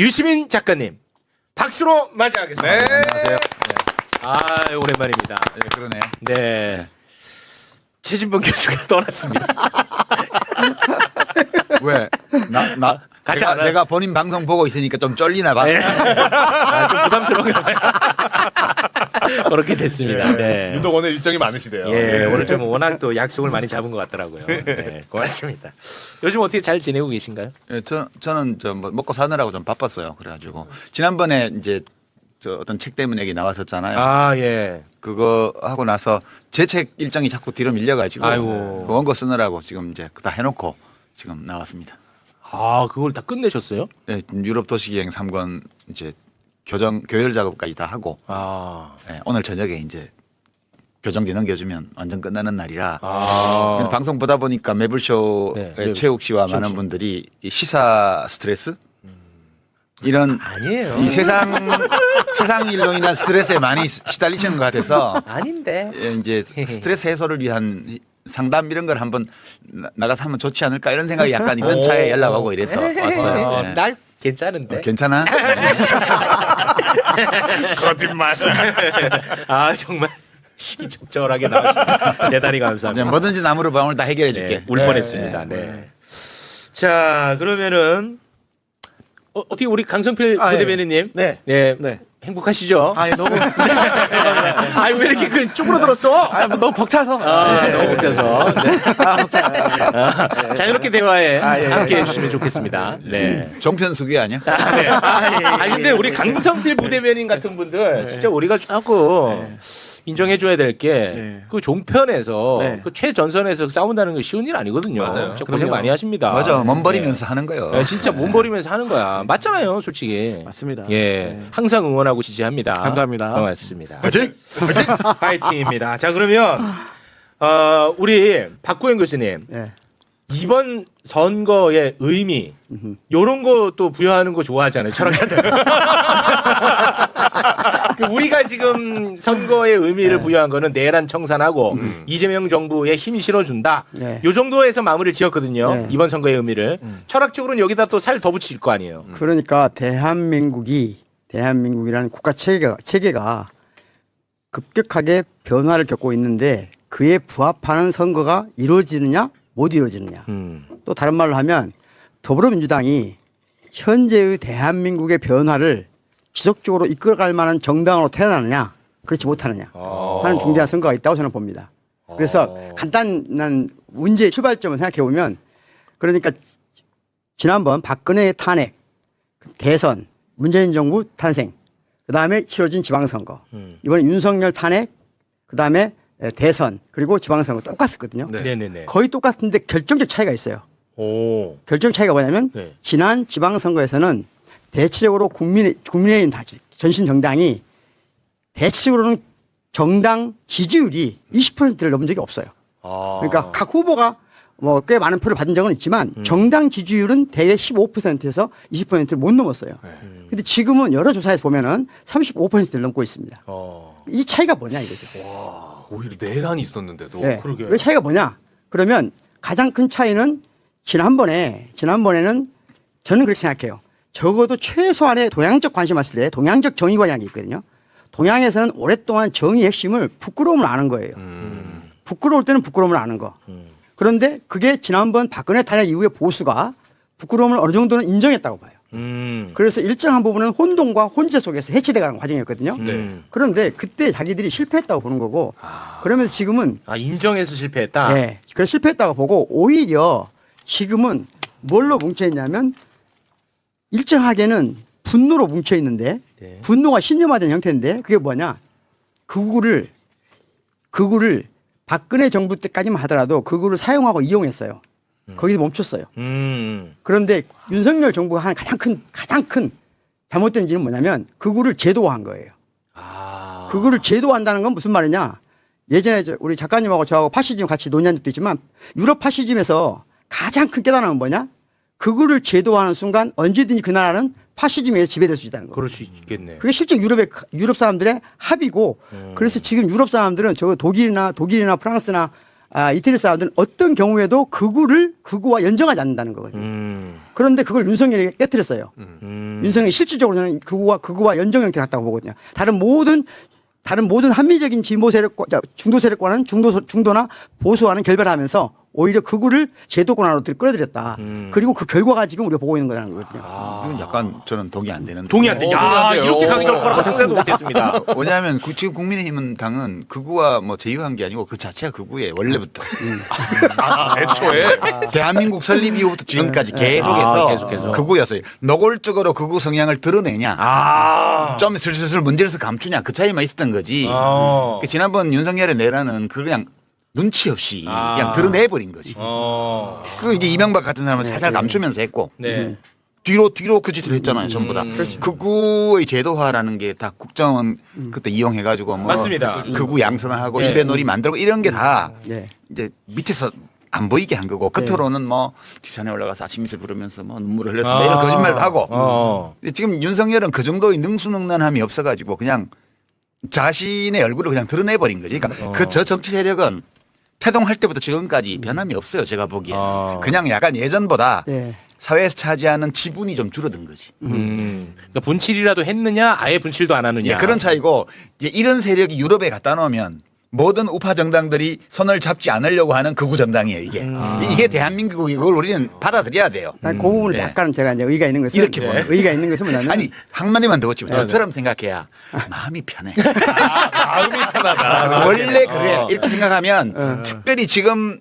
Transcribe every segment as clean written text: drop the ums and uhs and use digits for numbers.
유시민 작가님 박수로 맞이하겠습니다. 네. 안녕하세요. 아 오랜만입니다. 네, 그러네. 네. 최진봉 교수가 떠났습니다. 왜? 같이 안 내가 본인 방송 보고 있으니까 좀 쫄리나 봐. 네. 좀 부담스러운가 봐요. 그렇게 됐습니다. 네. 유독 오늘 일정이 많으시대요. 예, 오늘 좀 워낙 또 약속을 많이 잡은 것 같더라고요. 네, 고맙습니다. 요즘 어떻게 잘 지내고 계신가요? 예, 저는 뭐 먹고 사느라고 좀 바빴어요. 그래가지고 지난번에 이제 저 어떤 책 때문에 얘기 나왔었잖아요. 아, 예. 그거 하고 나서 제 책 일정이 자꾸 뒤로 밀려가지고 아이고. 그 원고 쓰느라고 지금 이제 다 해놓고 지금 나왔습니다. 아, 그걸 다 끝내셨어요? 예, 유럽 도시기행 3권 이제 교열 작업까지 다 하고 아. 예, 오늘 저녁에 이제 교정지 넘겨주면 완전 끝나는 날이라. 아. 근데 방송 보다 보니까 매블쇼의 네, 최욱 씨와 최욱 많은 씨. 분들이 이 시사 스트레스 이런 아니에요. 이 세상 일로 인한 스트레스에 많이 시달리시는 것 같아서 아닌데. 예, 이제 스트레스 해소를 위한 상담 이런 걸 한번 나가서 하면 좋지 않을까 이런 생각이 약간 있던 차에 연락 오고 이래서 왔어요. 예. 날 괜찮은데. 괜찮아? 거짓말. 아, 정말 시기적절하게 나와주셔서 대단히 이제 감사합니다. 뭐든지 나무로 방울 다 해결해 줄게. 네, 울 뻔했습니다. 네. 자, 그러면은 어떻게 우리 강성필 부대변인님, 네. 네, 네. 행복하시죠? 아니 너무 아, 왜 이렇게 그 쭈그러들었어? 너무 벅차서. 너무 벅차서. 네. 벅차. 자유롭게 대화에 예. 함께 해주시면 좋겠습니다. 네. 종편수기 아니야? 근데 우리 강성필 부대변인 같은 분들 진짜 우리가 조금 인정해줘야 될 게 네. 그 종편에서 네. 그 최전선에서 싸운다는 게 쉬운 일 아니거든요. 맞아요. 진짜 고생 그럼요. 많이 하십니다. 맞아. 몸 네. 버리면서 하는 거요. 네, 진짜 몸 버리면서 하는 거야. 맞잖아요, 솔직히. 맞습니다. 예, 네. 항상 응원하고 지지합니다. 감사합니다. 고맙습니다. 화이팅! 파이팅입니다. 자, 그러면 우리 박구현 교수님 네. 이번 선거의 의미 요런 거 또 부여하는 거 좋아하잖아요, 철학자들. 우리가 지금 선거의 의미를 부여한 거는 내란 청산하고 이재명 정부에 힘 실어준다. 네. 요 정도에서 마무리를 지었거든요. 네. 이번 선거의 의미를. 철학적으로는 여기다 또 살 더 붙일 거 아니에요. 그러니까 대한민국이라는 국가 체계가 급격하게 변화를 겪고 있는데 그에 부합하는 선거가 이루어지느냐 못 이루어지느냐. 또 다른 말로 하면 더불어민주당이 현재의 대한민국의 변화를 지속적으로 이끌어갈 만한 정당으로 태어나느냐 그렇지 못하느냐 하는 중대한 선거가 있다고 저는 봅니다. 그래서 간단한 문제의 출발점을 생각해 보면 그러니까 지난번 박근혜 탄핵, 대선, 문재인 정부 탄생, 그다음에 치러진 지방선거, 이번에 윤석열 탄핵, 그다음에 대선 그리고 지방선거 똑같았거든요. 네네네. 거의 똑같은데 결정적 차이가 있어요. 오. 결정 차이가 뭐냐면 네. 지난 지방선거에서는 대체적으로 국민의힘 전신 정당이 대체적으로는 정당 지지율이 20%를 넘은 적이 없어요. 그러니까 각 후보가 뭐 꽤 많은 표를 받은 적은 있지만 정당 지지율은 대개 15%에서 20%를 못 넘었어요. 근데 지금은 여러 조사에서 보면은 35%를 넘고 있습니다. 이 차이가 뭐냐 이거죠. 오히려 내란이 있었는데도. 네. 그러게요. 왜 차이가 뭐냐? 그러면 가장 큰 차이는 지난번에는 저는 그렇게 생각해요. 적어도 최소한의 동양적 관심 봤을 때 동양적 정의관이라는 게 있거든요. 동양에서는 오랫동안 정의의 핵심을 부끄러움을 아는 거예요. 부끄러울 때는 부끄러움을 아는 거. 그런데 그게 지난번 박근혜 탄핵 이후에 보수가 부끄러움을 어느 정도는 인정했다고 봐요. 그래서 일정한 부분은 혼동과 혼재 속에서 해체돼가는 과정이었거든요. 그런데 그때 자기들이 실패했다고 보는 거고 그러면서 지금은 인정해서 실패했다. 네, 그래서 실패했다고 보고 오히려 지금은 뭘로 뭉쳐있냐면 일정하게는 분노로 뭉쳐있는데 네. 분노가 신념화된 형태인데 그게 뭐냐 극우를 박근혜 정부 때까지만 하더라도 극우를 사용하고 이용했어요. 거기서 멈췄어요. 그런데 윤석열 정부가 한 가장 큰 잘못된 일은 뭐냐면 극우를 제도화한 거예요. 극우를 제도화한다는 건 무슨 말이냐 예전에 우리 작가님하고 저하고 파시즘 같이 논의한 적도 있지만 유럽 파시즘에서 가장 큰 깨달음은 뭐냐 극우를 제도화하는 순간 언제든지 그 나라는 파시즘에 의해서 지배될 수 있다는 거예요. 그럴 수 있겠네. 그게 실제 유럽 사람들의 합의고 그래서 지금 유럽 사람들은 저 독일이나 프랑스나 이태리 사람들은 어떤 경우에도 극우와 연정하지 않는다는 거거든요. 그런데 그걸 윤석열이 깨뜨렸어요. 윤석열이 실질적으로는 극우와 연정 형태를 갖다고 보거든요. 다른 모든 합리적인 진보 세력과 중도 세력과는 중도나 보수와는 결별하면서 오히려 극우를 제도권 안으로 끌어들였다. 그리고 그 결과가 지금 우리가 보고 있는 거라는 거거든요. 이건 약간 저는 동의 안 되는. 동의 안 돼. 야, 이렇게 강조할 거라고 생각도 못했습니다. 왜냐하면 지금 국민의힘은 당은 극우와 뭐 제휴한 게 아니고 그 자체가 극우에 원래부터. 애초에 대한민국 설립 이후부터 지금까지 계속해서 극우였어요. 노골적으로 극우 성향을 드러내냐, 좀 슬슬 문제에서 감추냐 그 차이만 있었던 거지. 지난번 윤석열의 내란은 그냥 눈치 없이 그냥 드러내버린 거지. 그 이제 이명박 같은 사람은 살살 감추면서 했고 뒤로 그 짓을 했잖아요. 전부 다. 극우의 제도화라는 게 다 국정원 그때 이용해가지고 뭐 맞습니다. 극우 양성하고 일배놀이 만들고 이런 게 다 이제 밑에서 안 보이게 한 거고 끝으로는 뭐 뒷산에 올라가서 아침 이슬 부르면서 뭐 눈물을 흘렸습니다 이런 거짓말도 하고. 근데 지금 윤석열은 그 정도의 능수능란함이 없어가지고 그냥 자신의 얼굴을 그냥 드러내버린 거지. 그러니까 그 저 정치 세력은 태동할 때부터 지금까지 변함이 없어요. 제가 보기에. 그냥 약간 예전보다 사회에서 차지하는 지분이 좀 줄어든 거지. 그러니까 분칠이라도 했느냐, 아예 분칠도 안 하느냐. 그런 차이고 이제 이런 세력이 유럽에 갖다 놓으면 모든 우파 정당들이 손을 잡지 않으려고 하는 극우 정당이에요. 이게 대한민국이고 그걸 우리는 받아들여야 돼요. 그 부분은 약간 제가 이제 의의가 있는 것은 이렇게 보는 의의가 있는 것은 뭐냐면 아니 한마디만 더 붙이면 저처럼 생각해야 마음이 편해. 마음이 편하다. 원래 그래. 이렇게 생각하면 특별히 지금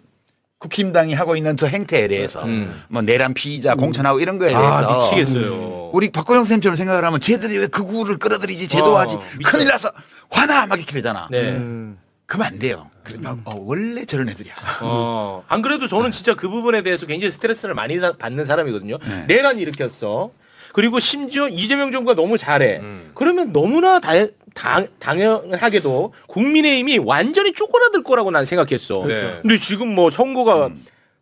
국힘당이 하고 있는 저 행태에 대해서 뭐 내란 피의자 공천하고 이런 거에 대해서 미치겠어요. 우리 박고영 선생님처럼 생각을 하면 쟤들이 왜 극우를 끌어들이지 제도하지 큰일 나서 화나 막 이렇게 되잖아. 그러면 안 돼요. 그러면 원래 저런 애들이야. 안 그래도 저는 진짜 그 부분에 대해서 굉장히 스트레스를 많이 받는 사람이거든요. 내란 일으켰어. 그리고 심지어 이재명 정부가 너무 잘해. 그러면 너무나 당연하게도 국민의힘이 완전히 쪼그라들 거라고 난 생각했어. 근데 지금 뭐 선거가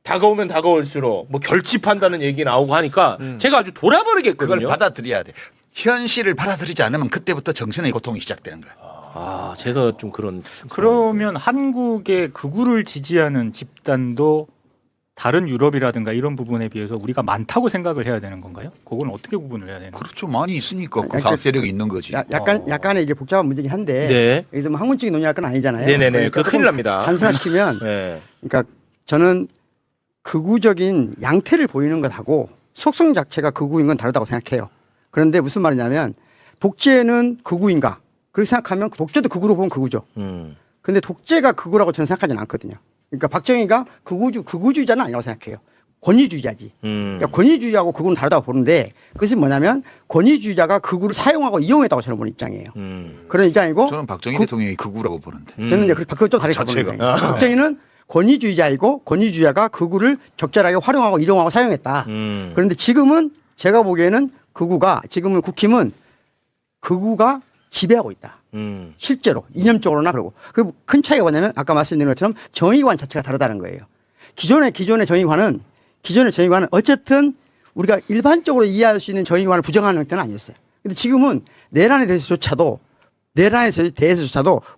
다가오면 다가올수록 뭐 결집한다는 얘기 나오고 하니까 제가 아주 돌아버리겠거든요. 그걸 받아들여야 돼. 현실을 받아들이지 않으면 그때부터 정신의 고통이 시작되는 거야. 제가 좀 그런. 그러면 한국의 극우를 지지하는 집단도 다른 유럽이라든가 이런 부분에 비해서 우리가 많다고 생각을 해야 되는 건가요? 그건 어떻게 구분을 해야 되는 거예요? 그렇죠. 많이 있으니까 그 사업 세력이 있는 거지. 약간의 이게 복잡한 문제긴 한데 여기서 뭐 학문적인 논의할 건 아니잖아요. 네네네. 그러니까 큰일 납니다. 단순화시키면 그러니까 저는 극우적인 양태를 보이는 것하고 속성 자체가 극우인 건 다르다고 생각해요. 그런데 무슨 말이냐면 독재는 극우인가? 그렇게 생각하면 독재도 극우로 보면 극우죠. 근데 독재가 극우라고 저는 생각하지는 않거든요. 그러니까 박정희가 극우주의자는 아니라고 생각해요. 권위주의자지. 그러니까 권위주의하고 극우는 다르다고 보는데 그것이 뭐냐면 권위주의자가 극우를 사용하고 이용했다고 저는 보는 입장이에요. 그런 입장이고 저는 박정희 대통령이 극우라고 보는데. 저는 이제 그걸 좀 다르게 보는 거예요. 박정희는 권위주의자이고 권위주의자가 극우를 적절하게 활용하고 이용하고 사용했다. 그런데 지금은 제가 보기에는 지금은 국힘은 극우가 지배하고 있다. 실제로 이념적으로나 그러고 그 큰 차이가 뭐냐면 아까 말씀드린 것처럼 정의관 자체가 다르다는 거예요. 기존의 정의관은 어쨌든 우리가 일반적으로 이해할 수 있는 정의관을 부정하는 형태는 아니었어요. 근데 지금은 내란에 대해서조차도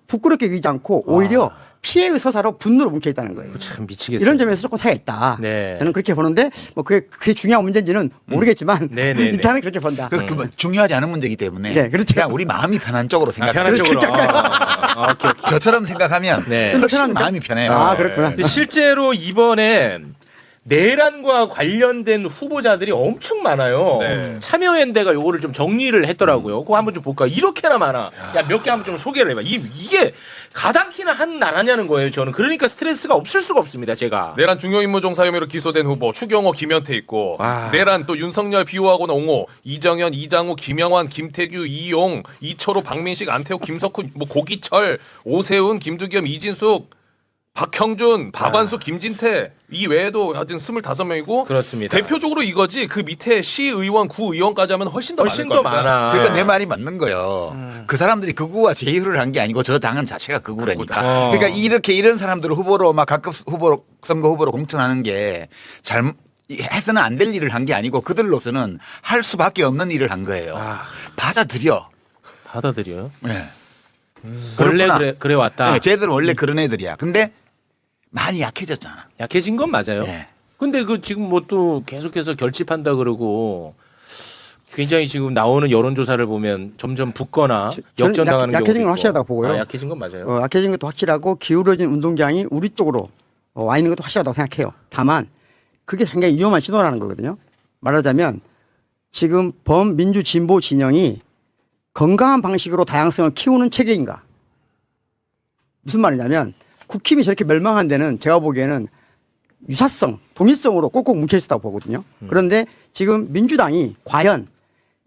부끄럽게 여기지 않고 오히려 피해의 서사로 분노로 뭉쳐 있다는 거예요. 참 미치겠어요. 이런 점에서 조금 차이가 있다. 저는 그렇게 보는데 뭐 그게 중요한 문제인지는 모르겠지만 일단은 그렇게 본다. 뭐 중요하지 않은 문제이기 때문에 그렇죠. 그냥 우리 마음이 편한 쪽으로 생각해요. 편한 쪽으로. 저처럼 생각하면 훨씬 마음이 편해요. 그렇구나. 근데 실제로 이번에 내란과 관련된 후보자들이 엄청 많아요. 참여연대가 요거를 좀 정리를 했더라고요. 그거 한번 좀 볼까요? 이렇게나 많아. 야, 몇 개 한번 좀 소개를 해봐. 이게 가당키나 한 나라냐는 거예요. 저는 그러니까 스트레스가 없을 수가 없습니다. 제가. 내란 중요임무종사 혐의로 기소된 후보 추경호, 김현태 있고 내란 또 윤석열 비호하고는 옹호, 이정현, 이장우, 김영환, 김태규, 이용, 이철호, 박민식, 안태욱, 김석훈, 뭐 고기철, 오세훈, 김두겸, 이진숙, 박형준, 박완수, 김진태 이 외에도 하여튼 25명이고 그렇습니다. 대표적으로 이거지 그 밑에 시의원, 구의원까지 하면 훨씬 더 많아. 그러니까 내 말이 맞는 거예요. 그 사람들이 극우와 제휴를 한 게 아니고 저 당은 자체가 극우라니까. 그러니까 이런 사람들을 후보로 막 각급 선거 후보로 공천하는 게 해서는 안 될 일을 한 게 아니고 그들로서는 할 수밖에 없는 일을 한 거예요. 받아들여요. 받아들여요? 네. 원래 그래 왔다. 네, 쟤들은 원래 그런 애들이야. 근데 많이 약해졌잖아. 약해진 건 맞아요. 네. 근데 그 지금 뭐 또 계속해서 결집한다 그러고 굉장히 지금 나오는 여론조사를 보면 점점 붙거나 저는 역전당하는 경우도 약해진 건 있고. 확실하다고 보고요. 아, 약해진 건 맞아요. 약해진 것도 확실하고 기울어진 운동장이 우리 쪽으로 와 있는 것도 확실하다고 생각해요. 다만 그게 상당히 위험한 신호라는 거거든요. 말하자면 지금 범민주 진보 진영이 건강한 방식으로 다양성을 키우는 체계인가? 무슨 말이냐면 국힘이 저렇게 멸망한 데는 제가 보기에는 유사성, 동일성으로 꼭꼭 뭉쳐 있었다고 보거든요. 그런데 지금 민주당이 과연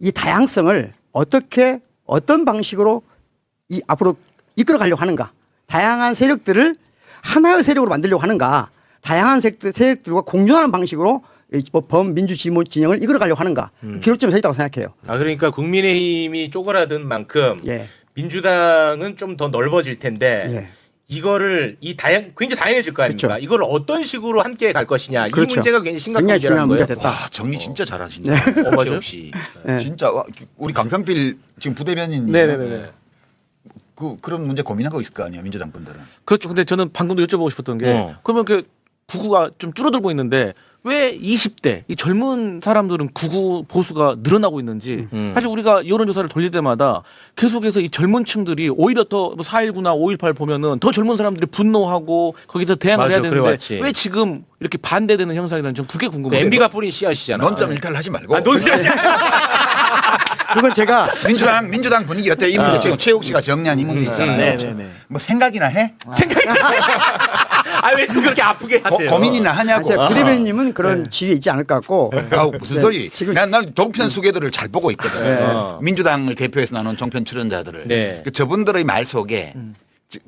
이 다양성을 어떻게 어떤 방식으로 앞으로 이끌어 가려고 하는가? 다양한 세력들을 하나의 세력으로 만들려고 하는가? 다양한 세력들과 공존하는 방식으로 범민주 진보 진영을 이끌어 가려고 하는가? 기로점이 서 있다고 생각해요. 아 그러니까 국민의힘이 쪼그라든 만큼 예. 민주당은 좀 더 넓어질 텐데 예. 이거를 굉장히 다양해질 거 아닙니까? 그렇죠. 이걸 어떤 식으로 함께 갈 것이냐 그렇죠. 이 문제가 굉장히 심각한 굉장히 문제라는 중요한 거예요. 문제가 됐다. 와, 정리 진짜 잘하신다. 어, 맞아요? 역시. 네. 진짜 와, 우리 강상필 지금 부대변인 네네네. 그런 문제 고민하고 있을 거 아니야 민주당 분들은. 그렇죠. 근데 저는 방금도 여쭤보고 싶었던 게 그러면 그 구구가 좀 줄어들고 있는데 왜 20대 이 젊은 사람들은 구구 보수가 늘어나고 있는지 사실 우리가 여론조사를 돌릴 때마다 계속해서 이 젊은 층들이 오히려 더 4.19나 5.18 보면은 더 젊은 사람들이 분노하고 거기서 대항을 맞아, 해야 되는데 그래왔지. 왜 지금 이렇게 반대되는 현상이라는 전 그게 궁금해요. MB가 뿌린 씨앗이잖아. 논점 일탈하지 말고. 그건 제가 민주당 분위기 어때? 이 문제 지금 최욱 씨가 정리한 이 문제 있잖아요. 네네네. 뭐 생각이나 해? 아왜 그렇게 아프게 하세요? 고민이나 하냐고. 제가 부대변인님은 그런 지위에 있지 않을 것 같고 아우 무슨 네, 소리? 지금- 난 종편 수계들을 잘 보고 있거든. 네. 민주당을 대표해서 나눈 종편 출연자들을. 네. 그 저분들의 말 속에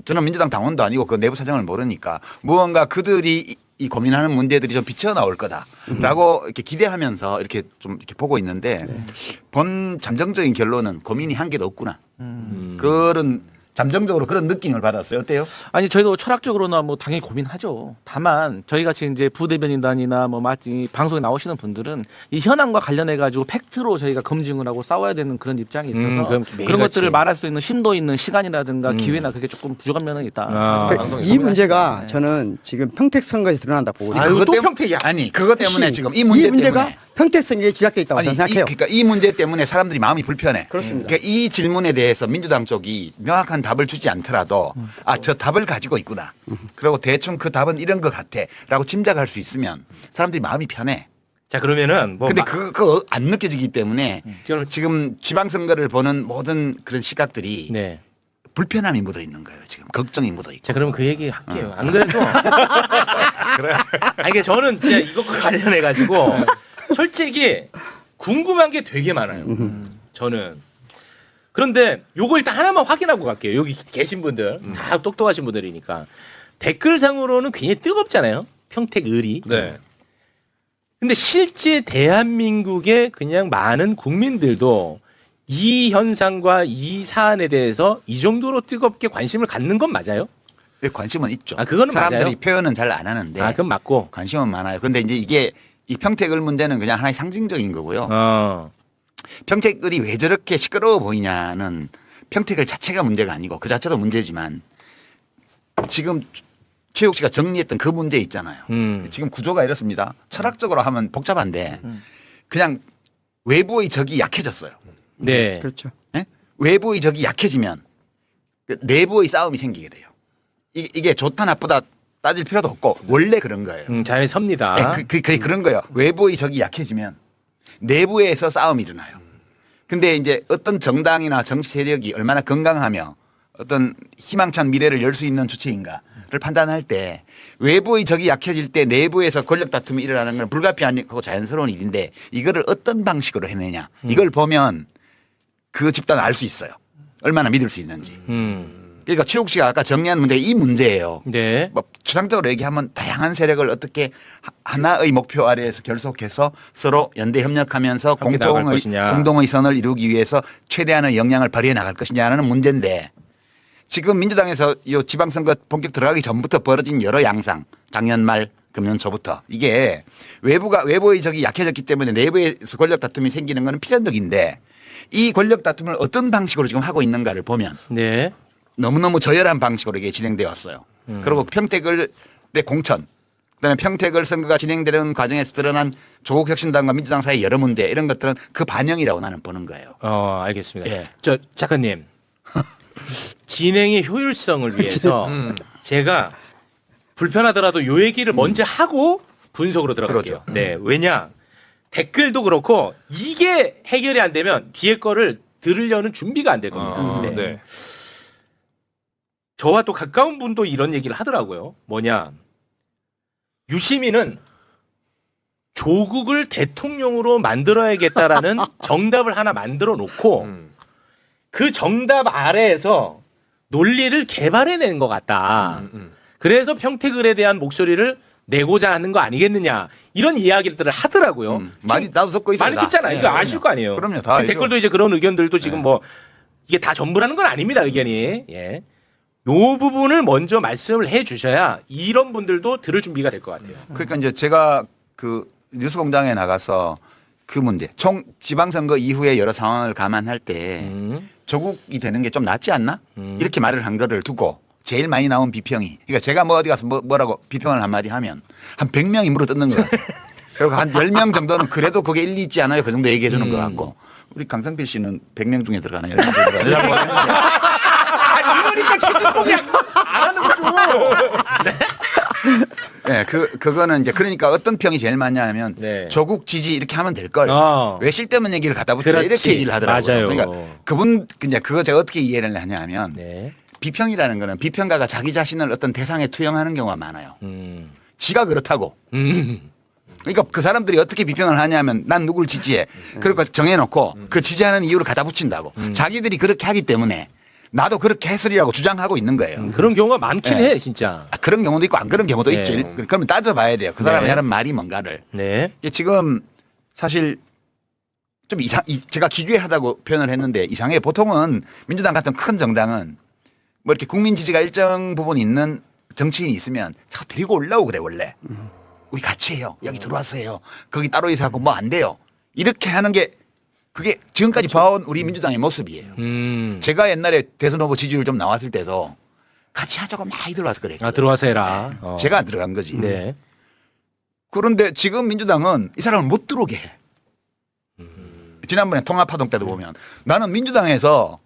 저는 민주당 당원도 아니고 그 내부 사정을 모르니까 무언가 그들이 이 고민하는 문제들이 좀 비쳐 나올 거다라고 이렇게 기대하면서 이렇게 좀 이렇게 보고 있는데 본 잠정적인 결론은 고민이 한 개도 없구나. 그런 잠정적으로 그런 느낌을 받았어요. 어때요? 아니 저희도 철학적으로나 뭐 당연히 고민하죠. 다만 저희 같이 이제 부대변인단이나 뭐 마치 방송에 나오시는 분들은 이 현황과 관련해 가지고 팩트로 저희가 검증을 하고 싸워야 되는 그런 입장이 있어서 그럼 그런 매일같이. 것들을 말할 수 있는 심도 있는 시간이라든가 기회나 그게 조금 부족한 면은 있다. 아. 그러니까 이 문제가 저는 지금 평택 선거에서 드러난다 보거든요. 아유, 그것 또 때문- 평택이야. 아니 그것 때문에 혹시 지금 이 문제 문제가 때문에 평택 선거에 지각돼 있다고 아니 저는 생각해요. 그러니까 이 문제 때문에 사람들이 마음이 불편해. 그렇습니다. 그러니까 이 질문에 대해서 민주당 쪽이 명확한 답을 주지 않더라도 저 답을 가지고 있구나. 그리고 대충 그 답은 이런 것 같아라고 짐작할 수 있으면 사람들이 마음이 편해. 자 그러면은 뭐 근데 그거 안 느껴지기 때문에 저는- 지금 지방선거를 보는 모든 그런 시각들이 네. 불편함이 묻어 있는 거예요. 지금 걱정이 묻어 있고. 자 그러면 그 얘기 할게요. 안 그래도 아니 이게 저는 진짜 이것과 관련해 가지고 솔직히 궁금한 게 되게 많아요. 저는 그런데 요거 일단 하나만 확인하고 갈게요. 여기 계신 분들 다 똑똑하신 분들이니까 댓글상으로는 굉장히 뜨겁잖아요. 평택 을이. 네. 근데 실제 대한민국의 그냥 많은 국민들도 이 현상과 이 사안에 대해서 이 정도로 뜨겁게 관심을 갖는 건 맞아요? 관심은 있죠. 아, 그거는 사람들이 맞아요. 표현은 잘 안 하는데 아, 그건 맞고. 관심은 많아요. 근데 이제 이게 이 평택을 문제는 그냥 하나의 상징적인 거고요. 평택을이 왜 저렇게 시끄러워 보이냐는 평택을 자체가 문제가 아니고 그 자체도 문제지만 지금 최욱 씨가 정리했던 그 문제 있잖아요. 지금 구조가 이렇습니다. 철학적으로 하면 복잡한데 그냥 외부의 적이 약해졌어요. 네. 그렇죠. 예? 외부의 적이 약해지면 그 내부의 싸움이 생기게 돼요. 이게 좋다 나쁘다 따질 필요도 없고 원래 그런 거예요. 잘 섭니다. 그런 거예요. 외부의 적이 약해지면 내부에서 싸움이 일어나요. 근데 이제 어떤 정당이나 정치 세력이 얼마나 건강하며 어떤 희망찬 미래를 열 수 있는 주체인가를 판단할 때 외부의 적이 약해질 때 내부에서 권력 다툼이 일어나는 건 불가피하고 자연스러운 일인데 이거를 어떤 방식으로 해내냐 이걸 보면 그 집단을 알 수 있어요. 얼마나 믿을 수 있는지. 그러니까 최욱 씨가 아까 정리한 문제가 이 문제예요. 네. 뭐 추상적으로 얘기하면 다양한 세력을 어떻게 하나의 목표 아래에서 결속해서 서로 연대 협력하면서 함께 나갈 것이냐. 공동의 선을 이루기 위해서 최대한의 영향을 발휘해 나갈 것이냐는 문제인데 지금 민주당에서 이 지방선거 본격 들어가기 전부터 벌어진 여러 양상 작년 말 금년 초부터 이게 외부의 적이 약해졌기 때문에 내부에서 권력 다툼이 생기는 건 필연적인데 이 권력 다툼을 어떤 방식으로 지금 하고 있는가를 보면 네. 너무너무 저열한 방식으로 이게 진행되어 왔어요. 그리고 평택을 공천, 그다음에 평택을 선거가 진행되는 과정에서 드러난 조국 혁신당과 민주당 사이 여러 문제 이런 것들은 그 반영이라고 나는 보는 거예요. 알겠습니다. 예. 저 작가님 진행의 효율성을 위해서 제가 불편하더라도 요 얘기를 먼저 하고 분석으로 들어갈게요. 그러죠. 네, 왜냐 댓글도 그렇고 이게 해결이 안 되면 뒤에 거를 들으려는 준비가 안 될 겁니다. 네. 네. 저와 또 가까운 분도 이런 얘기를 하더라고요. 뭐냐 유시민은 조국을 대통령으로 만들어야겠다라는 정답을 하나 만들어 놓고 그 정답 아래에서 논리를 개발해낸 것 같다. 그래서 평택을에 대한 목소리를 내고자 하는 거 아니겠느냐 이런 이야기들을 하더라고요. 많이 나도 듣고 있어요. 많이 듣잖아요. 이거 네, 아실 거 아니에요. 그럼요. 다 알죠. 댓글도 이제 그런 의견들도 지금 뭐 이게 다 전부라는 건 아닙니다. 의견이. 예. 요 부분을 먼저 말씀을 해 주셔야 이런 분들도 들을 준비가 될 것 같아요. 그러니까 이제 제가 그 뉴스공장에 나가서 그 문제, 지방선거 이후에 여러 상황을 감안할 때 조국이 되는 게 좀 낫지 않나? 이렇게 말을 한 거를 두고 제일 많이 나온 비평이, 그러니까 제가 뭐 어디 가서 뭐라고 비평을 한마디 하면 한 100명이 물어뜯는 것 같아요. 그리고 한 10명 정도는 그래도 그게 일리 있지 않아요? 그 정도 얘기해 주는 것 같고. 우리 강성필 씨는 100명 중에 들어가나요? 이러니까 최진봉이 안 하는 거죠. 네, 그거는 이제 그러니까 어떤 평이 제일 많냐 하면 네. 조국 지지 이렇게 하면 될 걸. 왜 쓸데없는 얘기를 갖다 붙여 그렇지. 이렇게 얘기를 하더라고요. 맞아요. 그러니까 그분 이제 그거 제가 어떻게 이해를 하냐 하면 네. 비평이라는 거는 비평가가 자기 자신을 어떤 대상에 투영하는 경우가 많아요. 지가 그렇다고. 그러니까 그 사람들이 어떻게 비평을 하냐면 난 누구를 지지해. 그러니까 정해놓고 그 지지하는 이유를 갖다 붙인다고. 자기들이 그렇게 하기 때문에 나도 그렇게 했으리라고 주장하고 있는 거예요. 그런 경우가 많긴 네. 해 진짜. 그런 경우도 있고 안 그런 경우도 네. 있죠. 그러면 따져봐야 돼요. 그 사람이 네. 하는 말이 뭔가를. 네. 이게 지금 사실 좀 제가 기괴하다고 표현을 했는데 이상해. 보통은 민주당 같은 큰 정당은 뭐 이렇게 국민 지지가 일정 부분 있는 정치인이 있으면 자꾸 데리고 올라오고 그래 원래. 우리 같이 해요. 여기 들어와서 해요. 거기 따로 있어갖고 뭐 안 돼요. 이렇게 하는 게 그게 지금까지 봐온 우리 민주당의 모습이에요. 제가 옛날에 대선 후보 지지율 좀 나왔을 때도 같이 하자고 많이 들어와서 그랬거든요. 들어와서 해라. 제가 안 들어간 거지. 네. 그런데 지금 민주당은 이 사람을 못 들어오게 해. 지난번에 통합파동 때도 보면 나는 민주당에서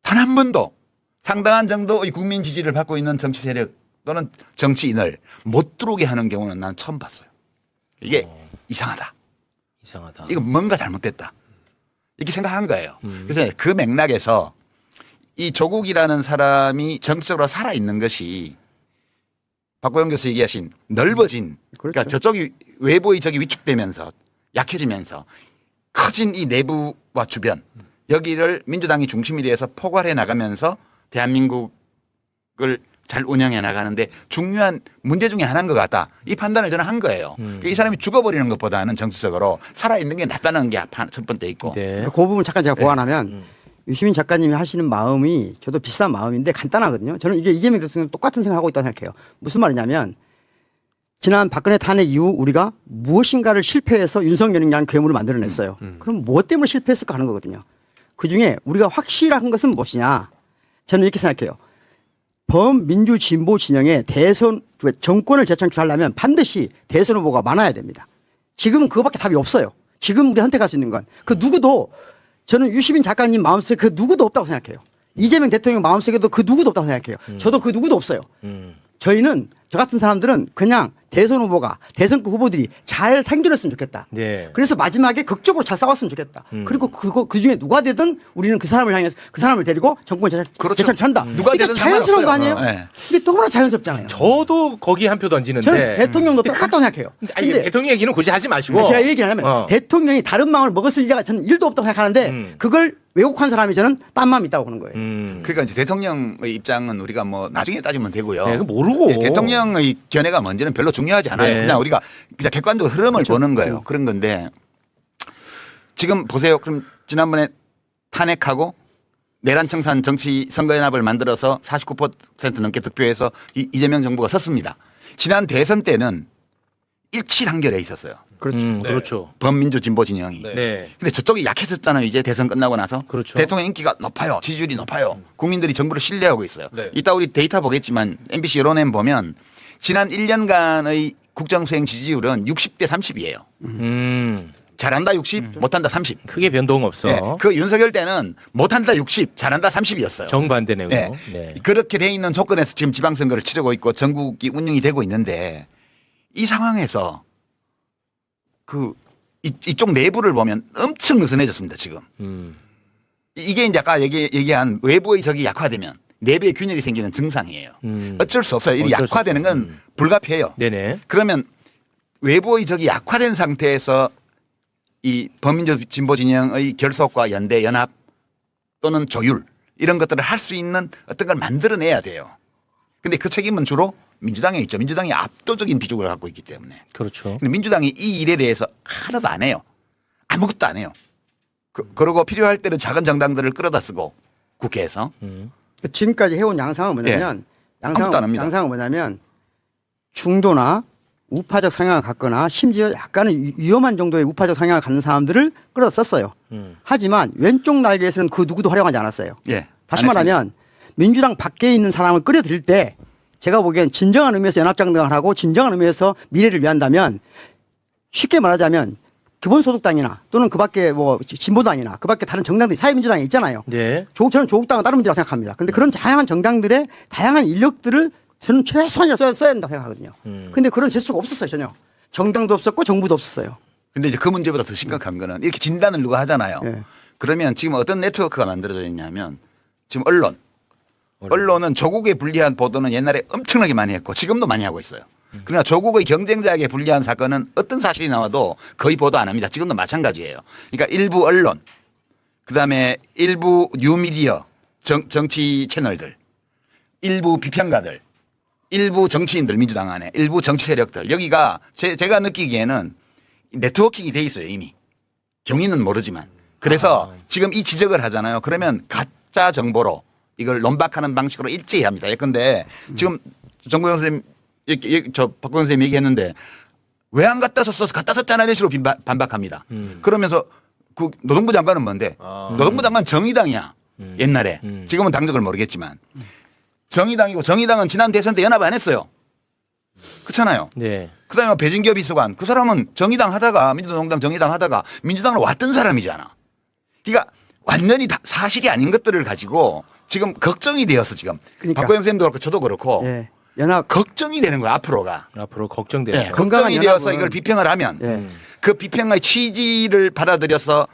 단 한 번도 상당한 정도의 국민 지지를 받고 있는 정치 세력 또는 정치인을 못 들어오게 하는 경우는 난 처음 봤어요. 이게 이상하다. 이상하다. 이거 뭔가 잘못됐다. 이렇게 생각한 거예요. 그래서 그 맥락에서 이 조국이라는 사람이 정치적으로 살아있는 것이 박보영 교수 얘기하신 넓어진 그러니까 저쪽이 외부의 적이 위축되면서 약해지면서 커진 이 내부와 주변 여기를 민주당이 중심이 돼서 포괄해 나가면서 대한민국을 잘 운영해 나가는데 중요한 문제 중에 하나인 것 같다. 이 판단을 저는 한 거예요. 이 사람이 죽어버리는 것보다는 정치적으로 살아있는 게 낫다는 게 첫 번째 있고. 네. 그 부분 잠깐 제가 보완하면 유시민 작가님이 하시는 마음이 저도 비슷한 마음인데 간단하거든요. 저는 이게 이재명 대통령 똑같은 생각하고 있다고 생각해요. 무슨 말이냐면 지난 박근혜 탄핵 이후 우리가 무엇인가를 실패해서 윤석열이라는 괴물을 만들어냈어요. 그럼 무엇 때문에 실패했을까 하는 거거든요. 그중에 우리가 확실한 것은 무엇이냐. 저는 이렇게 생각해요. 범민주 진보 진영의 대선 정권을 재창출하려면 반드시 대선 후보가 많아야 됩니다. 지금은 그거밖에 답이 없어요. 지금 우리 선택할 수 있는 건 그 누구도 저는 유시민 작가님 마음속에 그 누구도 없다고 생각해요. 이재명 대통령 마음속에도 그 누구도 없다고 생각해요. 저도 그 누구도 없어요. 저희는 저 같은 사람들은 그냥 대선 후보가 대선급 후보들이 잘 상견했으면 좋겠다. 네. 그래서 마지막에 극적으로 잘 싸웠으면 좋겠다. 그리고 그 중에 누가 되든 우리는 그 사람을 향해서 그 사람을 데리고 정권 재창출한다. 누가 이게 되든 자연스러운 거 상관없어요. 아니에요? 네. 이게 너무나 자연스럽잖아요. 저도 거기 한 표 던지는데. 저는 대통령도 똑같다고 생각해요. 아니, 근데 대통령 얘기는 굳이 하지 마시고. 제가 얘기를 하면 대통령이 다른 마음을 먹었을 리가 저는 1도 없다고 생각하는데 그걸 왜곡한 사람이 저는 딴 마음이 있다고 보는 거예요. 그러니까 이제 대통령의 입장은 우리가 뭐 나중에 따지면 되고요. 네, 모르고. 대통령의 견해가 뭔지는 별로 중요하지 않아요. 네. 그냥 우리가 그냥 객관적으로 흐름을 보는 거예요. 그런 건데 지금 보세요. 그럼 지난번에 탄핵하고 내란청산 정치 선거연합을 만들어서 49% 넘게 득표해서 이재명 정부가 섰습니다. 지난 대선 때는 일치단결에 있었어요. 그렇죠. 네. 그렇죠. 범민주 진보 진영이. 네. 네. 근데 저쪽이 약해졌잖아요. 이제 대선 끝나고 나서. 그렇죠. 대통령 인기가 높아요. 지지율이 높아요. 국민들이 정부를 신뢰하고 있어요. 네. 이따 우리 데이터 보겠지만 MBC 여론엠 보면 지난 1년간의 국정수행 지지율은 60대 30이에요. 잘한다 60, 못한다 30. 크게 변동 없어. 네, 그 윤석열 때는 못한다 60, 잘한다 30이었어요. 정반대네요. 네. 네. 그렇게 돼 있는 조건에서 지금 지방선거를 치르고 있고 전국이 운영이 되고 있는데 이 상황에서 이쪽 내부를 보면 엄청 느슨해졌습니다, 지금. 이게 이제 아까 얘기한 외부의 적이 약화되면 내부의 균열이 생기는 증상이에요. 어쩔 수 없어요. 이 약화되는 건 불가피해요. 네네. 그러면 외부의 적이 약화된 상태에서 이 범민주 진보 진영의 결속과 연대, 연합 또는 조율 이런 것들을 할 수 있는 어떤 걸 만들어내야 돼요. 근데 그 책임은 주로 민주당에 있죠. 민주당이 압도적인 비중을 갖고 있기 때문에. 그렇죠. 근데 민주당이 이 일에 대해서 하나도 안 해요. 아무것도 안 해요. 그러고 필요할 때는 작은 정당들을 끌어다 쓰고 국회에서. 지금까지 해온 양상은 뭐냐면 아무것도 안 합니다. 양상은 뭐냐면 중도나 우파적 성향을 갖거나 심지어 약간은 위험한 정도의 우파적 성향을 갖는 사람들을 끌어다 썼어요. 하지만 왼쪽 날개에서는 그 누구도 활용하지 않았어요. 예. 다시 말하면 민주당 밖에 있는 사람을 끌어들일 때 제가 보기엔 진정한 의미에서 연합정당을 하고 진정한 의미에서 미래를 위한다면 쉽게 말하자면 기본소득당이나 또는 그 밖에 뭐 진보당이나 그 밖에 다른 정당들이 사회민주당이 있잖아요. 네. 저는 조국당은 다른 문제라고 생각합니다. 근데 그런 다양한 정당들의 다양한 인력들을 저는 최소한이라도 써야 된다고 생각하거든요. 근데 그런 제스처가 없었어요, 전혀. 정당도 없었고 정부도 없었어요. 근데 이제 그 문제보다 더 심각한 거는 이렇게 진단을 누가 하잖아요. 네. 그러면 지금 어떤 네트워크가 만들어져 있냐면 지금 언론은 조국에 불리한 보도는 옛날에 엄청나게 많이 했고 지금도 많이 하고 있어요. 그러나 조국의 경쟁자에게 불리한 사건은 어떤 사실이 나와도 거의 보도 안 합니다. 지금도 마찬가지예요. 그러니까 일부 언론, 그다음에 일부 뉴미디어, 정치 채널들, 일부 비평가들, 일부 정치인들, 민주당 안에 일부 정치 세력들, 여기가 제가 느끼기에는 네트워킹이 돼 있어요, 이미. 경위는 모르지만. 그래서 지금 이 지적을 하잖아요. 그러면 가짜 정보로 이걸 논박하는 방식으로 일제히 합니다. 예컨대 지금 정국영 선생님, 박광현 선생님 얘기했는데 왜 안 갖다 썼어? 갖다 썼잖아. 이런 식으로 반박합니다. 그러면서 그 노동부 장관은 뭔데? 노동부 장관 정의당이야. 옛날에. 지금은 당적을 모르겠지만. 정의당이고 정의당은 지난 대선 때 연합 안 했어요. 그렇잖아요. 네. 그다음에 배진교 비서관 그 사람은 정의당 하다가 민주노동당 정의당 하다가 민주당으로 왔던 사람이잖아. 그러니까 완전히 다 사실이 아닌 것들을 가지고 지금 걱정이 되어서 지금 그러니까. 박고영 선생님도 그렇고 저도 그렇고 예. 연합 걱정이 되는 거야 앞으로가. 앞으로 걱정돼요. 네, 걱정이 되어서 연합은- 이걸 비평을 하면 예. 그 비평의 취지를 받아들여서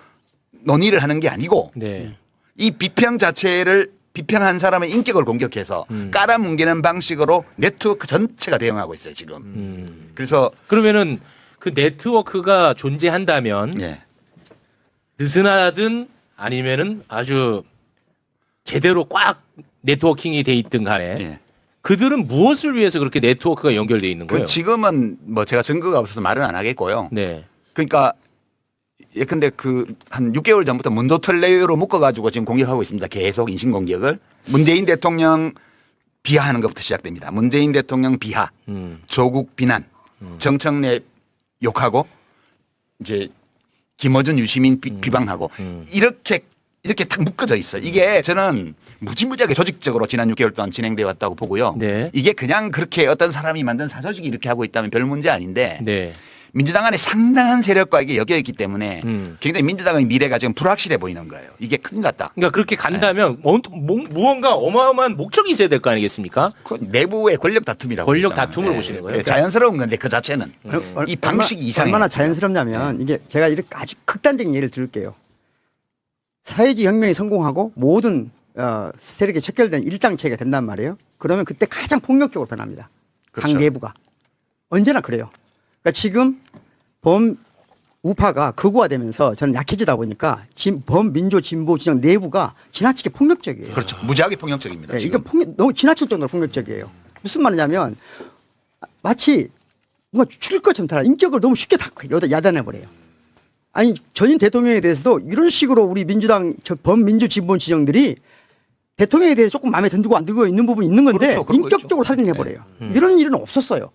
논의를 하는 게 아니고 네. 이 비평 자체를 비평한 사람의 인격을 공격해서 깔아뭉개는 방식으로 네트워크 전체가 대응하고 있어요 지금. 그래서 그러면은 그 네트워크가 존재한다면 예. 느슨하든 아니면은 아주 제대로 꽉 네트워킹이 돼 있든 간에 예. 그들은 무엇을 위해서 그렇게 네트워크가 연결돼 있는 거예요? 지금은 뭐 제가 증거가 없어서 말은 안 하겠고요. 네. 그러니까 예컨대 한 6개월 전부터 문도털레로 묶어가지고 지금 공격하고 있습니다. 계속 인신 공격을. 문재인 대통령 비하하는 것부터 시작됩니다. 문재인 대통령 비하, 조국 비난, 정청래 욕하고 이제 김어준 유시민 비방하고 이렇게 딱 묶어져 있어요. 이게 저는 무지무지하게 조직적으로 지난 6개월 동안 진행되어 왔다고 보고요. 네. 이게 그냥 그렇게 어떤 사람이 만든 사조직이 이렇게 하고 있다면 별 문제 아닌데 네. 민주당 안에 상당한 세력과 이게 엮여 있기 때문에 굉장히 민주당의 미래가 지금 불확실해 보이는 거예요. 이게 큰일 났다. 그러니까 그렇게 간다면 무언가 어마어마한 목적이 있어야 될 거 아니겠습니까? 그 내부의 권력 다툼이라고. 권력 그러잖아요. 다툼을 네. 보시는 거예요? 자연스러운 건데 그 자체는. 이 방식이 이상해요. 얼마나 자연스럽냐면 이게 제가 이렇게 아주 극단적인 예를 들을게요. 사회주의 혁명이 성공하고 모든 세력이 척결된 일당체가 된단 말이에요. 그러면 그때 가장 폭력적으로 변합니다. 그렇죠. 당 내부가. 언제나 그래요. 그러니까 지금 우파가 극우화되면서 저는 약해지다 보니까 범민주 진보 진영 내부가 지나치게 폭력적이에요. 그렇죠. 무지하게 폭력적입니다. 네, 지금. 이게 너무 지나칠 정도로 폭력적이에요. 무슨 말이냐면 마치 뭔가 죽일 것처럼 다 인격을 너무 쉽게 다 야단해버려요. 아니 전임 대통령에 대해서도 이런 식으로 우리 민주당 범민주 진보 진영들이 대통령에 대해서 조금 마음에 든고 안 들고 있는 부분이 있는 건데 그렇죠. 그런 거 인격적으로 있죠. 살인해버려요. 이런 일은 없었어요.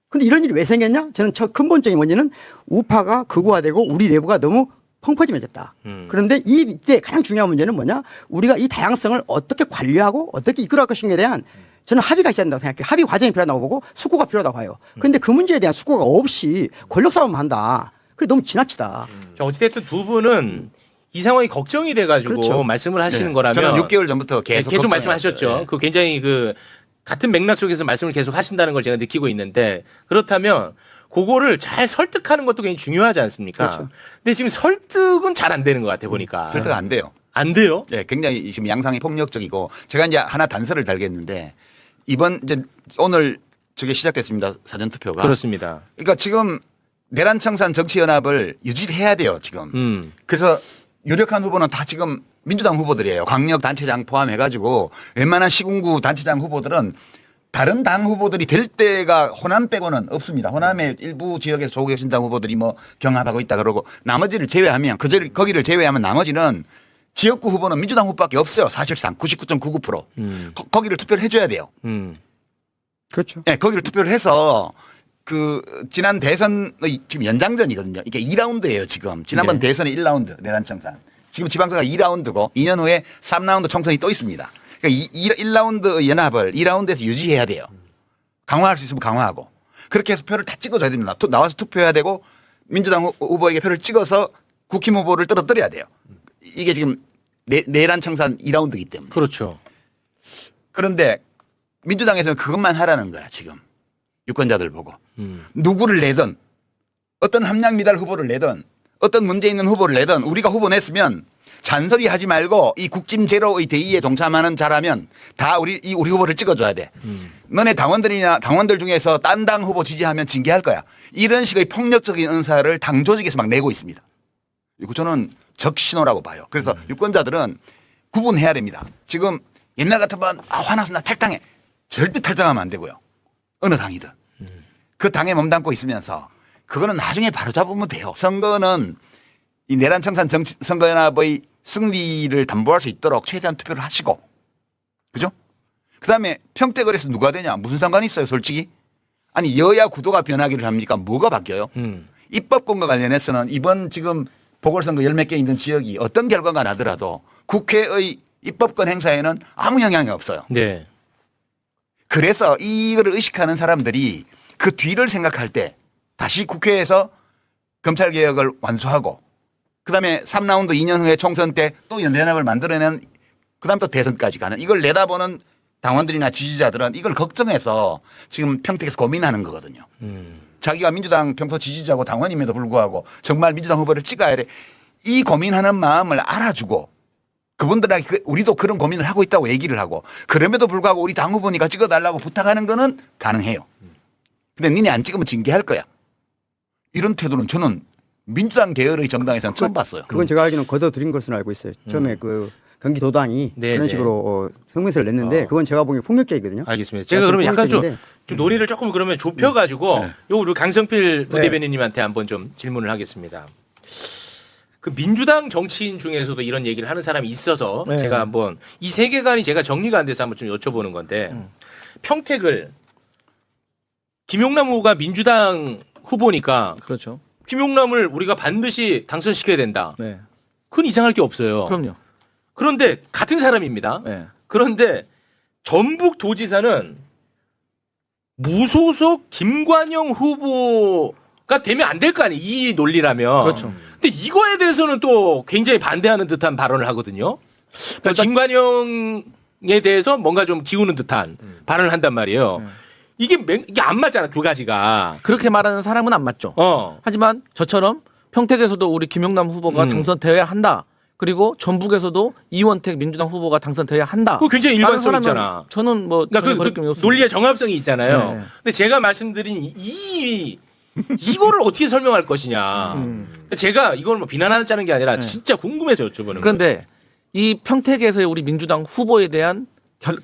근데 이런 일이 왜 생겼냐? 저는 근본적인 원인은 우파가 극우화되고 우리 내부가 너무 펑퍼짐해졌다. 그런데 이때 가장 중요한 문제는 뭐냐? 우리가 이 다양성을 어떻게 관리하고 어떻게 이끌어갈 것인가에 대한 저는 합의가 있어야 된다고 생각해요. 합의 과정이 필요하다고 보고 숙고가 필요하다고 봐요. 그런데 그 문제에 대한 숙고가 없이 권력 싸움을 한다. 그게 너무 지나치다. 자, 어찌됐든 두 분은 이 상황이 걱정이 돼가지고 그렇죠. 말씀을 하시는 네. 거라면 저는 6개월 전부터 계속 말씀하셨죠. 네. 그 굉장히 그 같은 맥락 속에서 말씀을 계속 하신다는 걸 제가 느끼고 있는데 그렇다면 그거를 잘 설득하는 것도 굉장히 중요하지 않습니까? 그렇죠. 근데 지금 설득은 잘 안 되는 것 같아 보니까. 설득 안 돼요. 안 돼요? 네, 굉장히 지금 양상이 폭력적이고 제가 이제 하나 단서를 달겠는데 이번 이제 오늘 저게 시작됐습니다. 사전 투표가. 그렇습니다. 그러니까 지금 내란청산 정치연합을 유지해야 돼요, 지금. 그래서 유력한 후보는 다 지금 민주당 후보들이에요. 광역 단체장 포함해가지고 웬만한 시군구 단체장 후보들은 다른 당 후보들이 될 때가 호남 빼고는 없습니다. 호남의 일부 지역에서 조국혁신당 후보들이 뭐 경합하고 있다 그러고 나머지를 제외하면 거기를 제외하면 나머지는 지역구 후보는 민주당 후보밖에 없어요. 사실상 99.99%. 거기를 투표를 해줘야 돼요. 그렇죠. 네, 거기를 투표를 해서 그 지난 대선의 지금 연장전이거든요. 이게 2라운드예요, 지금. 지난번 네. 대선이 1라운드 내란청산. 지금 지방선거가 2라운드고 2년 후에 3라운드 총선이 또 있습니다. 그러니까 1라운드 연합을 2라운드에서 유지해야 돼요. 강화할 수 있으면 강화하고. 그렇게 해서 표를 다 찍어줘야 됩니다. 나와서 투표해야 되고 민주당 후보에게 표를 찍어서 국힘 후보를 떨어뜨려야 돼요. 이게 지금 내란청산 2라운드이기 때문에. 그렇죠. 그런데 민주당에서는 그것만 하라는 거야, 지금. 유권자들 보고. 누구를 내든 어떤 함량미달 후보를 내든 어떤 문제 있는 후보를 내든 우리가 후보 냈으면 잔소리 하지 말고 이 국짐 제로의 대의에 동참하는 자라면 다 우리 후보를 찍어줘야 돼. 너네 당원들 중에서 딴 당 후보 지지하면 징계할 거야. 이런 식의 폭력적인 은사를 당 조직에서 막 내고 있습니다. 이거 저는 적신호라고 봐요. 그래서 유권자들은 구분해야 됩니다. 지금 옛날 같으면 화나서 나 탈당해. 절대 탈당하면 안 되고요. 어느 당이든. 그 당에 몸담고 있으면서 그거는 나중에 바로잡으면 돼요. 선거는 이 내란청산 선거연합의 승리를 담보할 수 있도록 최대한 투표를 하시고. 그죠? 그 다음에 평택을해서 누가 되냐? 무슨 상관이 있어요, 솔직히? 아니, 여야 구도가 변하기를 합니까? 뭐가 바뀌어요? 입법권과 관련해서는 이번 지금 보궐선거 10몇 개 있는 지역이 어떤 결과가 나더라도 국회의 입법권 행사에는 아무 영향이 없어요. 네. 그래서 이거를 의식하는 사람들이 그 뒤를 생각할 때 다시 국회에서 검찰개혁을 완수하고 그다음에 3라운드 2년 후에 총선 때 또 연대연합을 만들어내는 그다음 또 대선까지 가는 이걸 내다보는 당원들이나 지지자들은 이걸 걱정해서 지금 평택에서 고민하는 거거든요. 자기가 민주당 평소 지지자고 당원임에도 불구하고 정말 민주당 후보를 찍어야 돼. 이 고민하는 마음을 알아주고 그분들에게 우리도 그런 고민을 하고 있다고 얘기를 하고 그럼에도 불구하고 우리 당 후보니까 찍어달라고 부탁하는 거는 가능해요. 근데 니네 안 찍으면 징계할 거야. 이런 태도는 저는 민주당 계열의 정당에서는 처음 봤어요. 그건 제가 알기로는 거둬들인 것으로 알고 있어요. 처음에 그 경기도당이 네, 그런 네. 식으로 성명서를 냈는데 그건 제가 보기엔 폭력적이거든요. 알겠습니다. 제가 그러면 약간 좀 폭력적인데 논의를 조금 그러면 좁혀가지고 요 우리 강성필 네. 부대변인님한테 한번 좀 질문을 하겠습니다. 그 민주당 정치인 중에서도 이런 얘기를 하는 사람이 있어서 네. 제가 한번 이 세계관이 제가 정리가 안 돼서 한번 좀 여쭤보는 건데 평택을 김용남 후보가 민주당 후보니까 그렇죠. 김용남을 우리가 반드시 당선시켜야 된다. 네. 그건 이상할 게 없어요. 그럼요. 그런데 같은 사람입니다. 네. 그런데 전북도지사는 무소속 김관영 후보가 되면 안 될 거 아니에요. 이 논리라면. 그렇죠. 근데 이거에 대해서는 또 굉장히 반대하는 듯한 발언을 하거든요. 그러니까 김관영에 대해서 뭔가 좀 기우는 듯한 발언을 한단 말이에요. 이게 안 맞잖아, 두 가지가. 그렇게 말하는 사람은 안 맞죠. 하지만 저처럼 평택에서도 우리 김용남 후보가 당선되어야 한다. 그리고 전북에서도 이원택 민주당 후보가 당선되어야 한다. 그거 굉장히 일관성 있잖아. 저는 뭐 그러니까 그 논리의 정합성이 있잖아요. 네. 근데 제가 말씀드린 이거를 어떻게 설명할 것이냐. 그러니까 제가 이걸 뭐 비난하자는 게 아니라 진짜 궁금해서 여쭤보는 그런데 이 평택에서의 우리 민주당 후보에 대한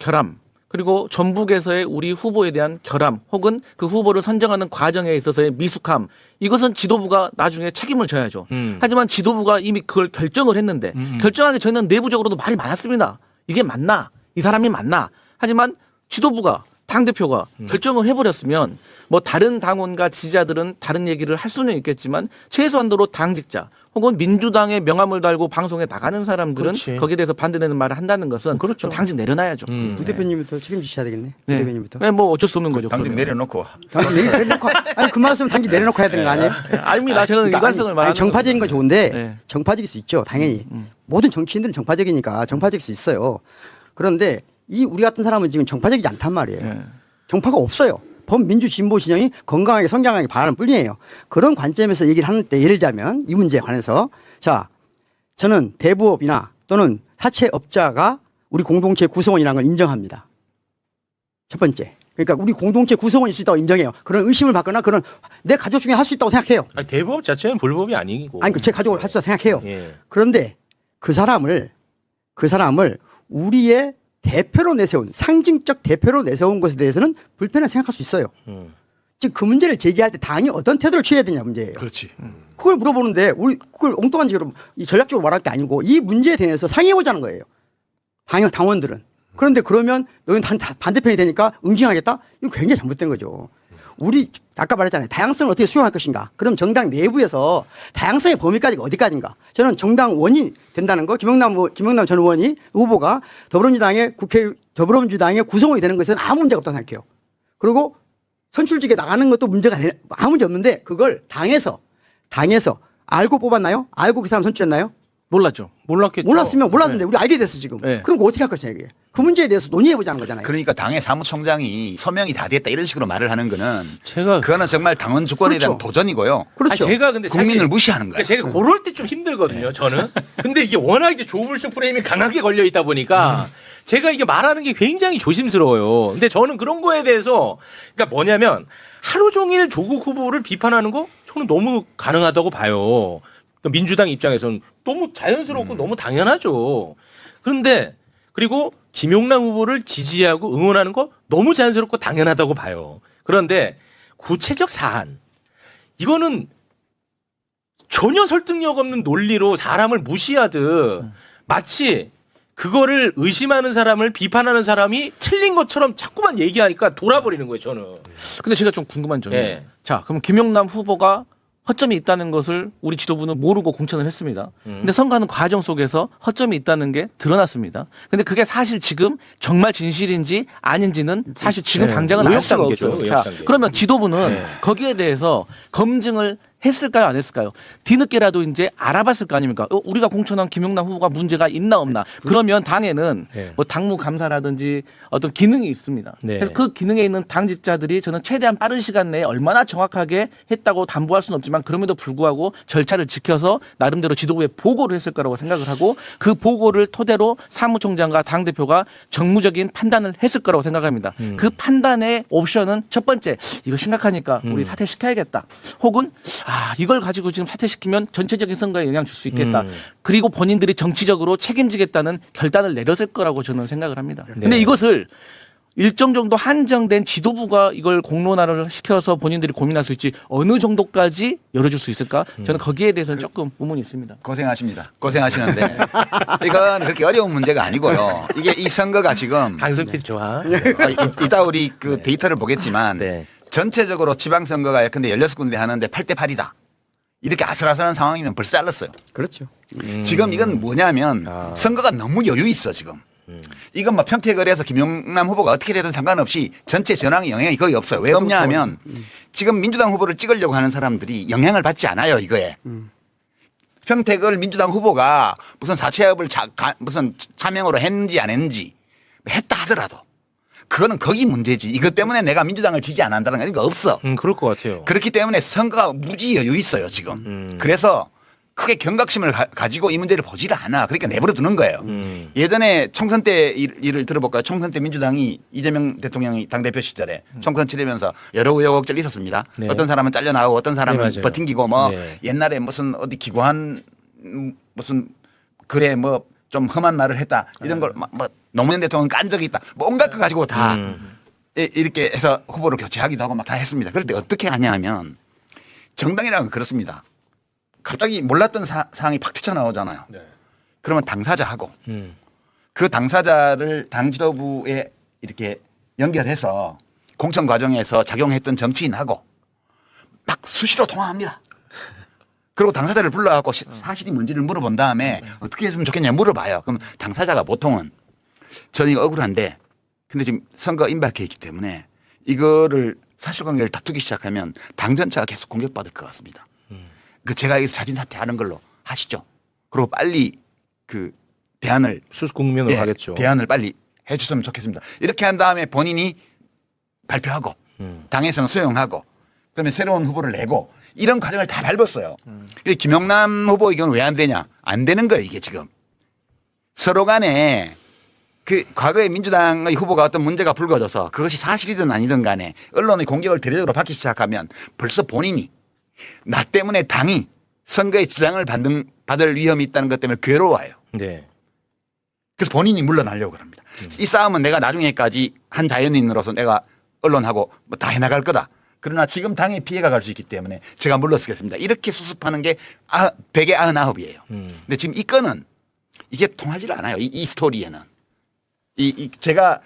결함 그리고 전북에서의 우리 후보에 대한 결함 혹은 그 후보를 선정하는 과정에 있어서의 미숙함 이것은 지도부가 나중에 책임을 져야죠. 하지만 지도부가 이미 그걸 결정을 했는데 결정하기 전에는 내부적으로도 말이 많았습니다. 이게 맞나? 이 사람이 맞나? 하지만 지도부가 당대표가 결정을 해버렸으면 뭐 다른 당원과 지지자들은 다른 얘기를 할 수는 있겠지만 최소한도로 당직자 혹은 민주당의 명함을 달고 방송에 나가는 사람들은 그렇지. 거기에 대해서 반대되는 말을 한다는 것은 그렇죠. 당신 내려놔야죠. 부 대표님부터 책임지셔야 되겠네. 부 네. 대표님부터. 네, 뭐 어쩔 수 없는 거죠. 당장 그러면. 내려놓고 당연히 내려놓고 아니 그 말씀 당연히 내려놓고 해야 되는 거 아니에요? 아닙니다. 저는 그러니까 일관성을 말하는 정파적인 건 좋은데 네. 정파적일 수 있죠. 당연히 모든 정치인들은 정파적이니까 정파적일 수 있어요. 그런데 이 우리 같은 사람은 지금 정파적이지 않단 말이에요. 네. 정파가 없어요. 범민주 진보 진영이 건강하게 성장하게 바라는 뿐이에요. 그런 관점에서 얘기를 하는 때 예를 들자면 이 문제에 관해서 자 저는 대부업이나 또는 사채업자가 우리 공동체 구성원이라는 걸 인정합니다. 첫 번째. 그러니까 우리 공동체 구성원일 수 있다고 인정해요. 그런 의심을 받거나 그런 내 가족 중에 할 수 있다고 생각해요. 아니, 대부업 자체는 불법이 아니고. 아니 제 가족을 할 수 있다고 생각해요. 예. 그런데 그 사람을 우리의 대표로 내세운 상징적 대표로 내세운 것에 대해서는 불편하게 생각할 수 있어요. 즉 그 문제를 제기할 때 당이 어떤 태도를 취해야 되냐 문제예요. 그렇지. 그걸 물어보는데 우리 그걸 엉뚱한 식으로 전략적으로 말할 게 아니고 이 문제에 대해서 상의해보자는 거예요. 당원들은. 그런데 그러면 너희는 반대편이 되니까 응징하겠다? 이거 굉장히 잘못된 거죠. 우리 아까 말했잖아요. 다양성을 어떻게 수용할 것인가. 그럼 정당 내부에서 다양성의 범위까지가 어디까지인가. 저는 정당 원이 된다는 거 김영남 전 의원이 후보가 더불어민주당의 구성원이 되는 것은 아무 문제가 없다고 생각해요. 그리고 선출직에 나가는 것도 아무 문제 없는데 그걸 당에서 알고 뽑았나요? 알고 그 사람 선출했나요? 몰랐죠. 몰랐겠죠. 몰랐으면 몰랐는데 우리 알게 됐어 지금. 네. 그럼 그거 어떻게 할 것이냐 이게. 그 문제에 대해서 논의해보자는 거잖아요. 그러니까 당의 사무총장이 서명이 다 됐다 이런 식으로 말을 하는 거는 제가 그거는 정말 당원 주권에 대한 그렇죠. 도전이고요. 그렇죠. 아니, 제가 근데 사실 국민을 무시하는 거예요. 그러니까 제가 그럴 때 좀 힘들거든요, 저는. 근데 이게 워낙 이제 조불식 프레임이 강하게 걸려 있다 보니까 제가 이게 말하는 게 굉장히 조심스러워요. 근데 저는 그런 거에 대해서 그러니까 뭐냐면 하루 종일 조국 후보를 비판하는 거 저는 너무 가능하다고 봐요. 그러니까 민주당 입장에서는 너무 자연스럽고 너무 당연하죠. 그런데 그리고 김용남 후보를 지지하고 응원하는 거 너무 자연스럽고 당연하다고 봐요. 그런데 구체적 사안 이거는 전혀 설득력 없는 논리로 사람을 무시하듯 마치 그거를 의심하는 사람을 비판하는 사람이 틀린 것처럼 자꾸만 얘기하니까 돌아버리는 거예요, 저는. 근데 제가 좀 궁금한 점이 네. 자, 그럼 김용남 후보가 허점이 있다는 것을 우리 지도부는 모르고 공천을 했습니다. 근데 선거하는 과정 속에서 허점이 있다는 게 드러났습니다. 근데 그게 사실 지금 정말 진실인지 아닌지는 사실 지금 네. 당장은 알 의혹 수가 단계죠, 없어요. 의혹 자, 단계. 그러면 지도부는 네. 거기에 대해서 검증을 했을까요, 안 했을까요? 뒤늦게라도 이제 알아봤을 거 아닙니까? 우리가 공천한 김용남 후보가 문제가 있나 없나? 그러면 당에는 네. 뭐 당무 감사라든지 어떤 기능이 있습니다. 네. 그래서 그 기능에 있는 당직자들이 저는 최대한 빠른 시간 내에 얼마나 정확하게 했다고 담보할 수는 없지만 그럼에도 불구하고 절차를 지켜서 나름대로 지도부에 보고를 했을 거라고 생각을 하고 그 보고를 토대로 사무총장과 당대표가 정무적인 판단을 했을 거라고 생각합니다. 그 판단의 옵션은 첫 번째, 이거 심각하니까 우리 사퇴시켜야겠다. 혹은 이걸 가지고 지금 사퇴시키면 전체적인 선거에 영향 줄 수 있겠다. 그리고 본인들이 정치적으로 책임지겠다는 결단을 내렸을 거라고 저는 생각을 합니다. 근데 이것을 일정 정도 한정된 지도부가 이걸 공론화를 시켜서 본인들이 고민할 수 있지 어느 정도까지 열어줄 수 있을까? 저는 거기에 대해서는 조금 의문이 있습니다. 고생하십니다. 고생하시는데 이건 그렇게 어려운 문제가 아니고요. 이게 이 선거가 지금 강승필 좋아. 이따 우리 그 데이터를 보겠지만 네. 전체적으로 지방선거가 예컨대 16군데 하는데 8대 8이다. 이렇게 아슬아슬한 상황이면 벌써 잘랐어요. 그렇죠. 지금 이건 뭐냐면 아. 선거가 너무 여유 있어 지금. 이건 뭐 평택을 해서 김용남 후보가 어떻게 되든 상관없이 전체 전황에 영향이 거의 없어요. 왜 없냐 하면 지금 민주당 후보를 찍으려고 하는 사람들이 영향을 받지 않아요 이거에. 평택을 민주당 후보가 무슨 사채업을 무슨 차명으로 했는지 안 했는지 했다 하더라도 그거는 거기 문제지. 이것 때문에 내가 민주당을 지지 안 한다는 거 이거 없어. 그럴 것 같아요. 그렇기 때문에 선거가 무지 여유 있어요 지금. 그래서 크게 경각심을 가지고 이 문제를 보지를 않아. 그러니까 내버려 두는 거예요. 예전에 총선 때 일을 들어볼까요? 총선 때 민주당이 이재명 대통령이 당대표 시절에 총선 치르면서 여러 우여곡절 있었습니다. 네. 어떤 사람은 잘려나오고 어떤 사람은 네, 맞아요. 버팅기고 뭐 네. 옛날에 무슨 어디 기고한 무슨 글에 뭐 좀 험한 말을 했다. 이런 걸 뭐 노무현 대통령 깐 적이 있다. 뭐 온갖 거 가지고 다 이렇게 해서 후보를 교체하기도 하고 막 다 했습니다. 그럴 때 어떻게 하냐 하면 정당이라는 건 그렇습니다. 갑자기 몰랐던 사항이 팍 튀쳐나오잖아요. 네. 그러면 당사자하고 그 당사자를 당 지도부에 이렇게 연결해서 공천 과정에서 작용했던 정치인하고 막 수시로 통화합니다. 그리고 당사자를 불러갖고 사실이 뭔지를 물어본 다음에 어떻게 했으면 좋겠냐 물어봐요. 그럼 당사자가 보통은 저는 이거 억울한데 근데 지금 선거 임박해 있기 때문에 이거를 사실관계를 다투기 시작하면 당전자가 계속 공격받을 것 같습니다. 그 제가 여기서 자진 사퇴하는 걸로 하시죠. 그리고 빨리 그 대안을 수습 국면으로 가겠죠. 대안을 빨리 해주셨으면 좋겠습니다. 이렇게 한 다음에 본인이 발표하고 당에서는 수용하고 그다음에 새로운 후보를 내고 이런 과정을 다 밟았어요. 근데 김용남 후보 이건 왜 안 되냐? 안 되는 거예요 이게 지금. 서로 간에 그 과거에 민주당의 후보가 어떤 문제가 불거져서 그것이 사실이든 아니든 간에 언론의 공격을 대대적으로 받기 시작하면 벌써 본인이 나 때문에 당이 선거에 지장을 받을 위험이 있다는 것 때문에 괴로워요. 네. 그래서 본인이 물러나려고 합니다. 이 싸움은 내가 나중에까지 한 자연인으로서 내가 언론하고 뭐 다 해나갈 거다. 그러나 지금 당에 피해가 갈 수 있기 때문에 제가 물러서겠습니다. 이렇게 수습하는 게 199이에요. 근데 지금 이 건은 이게 통하지 않아요. 이 스토리에는. 제가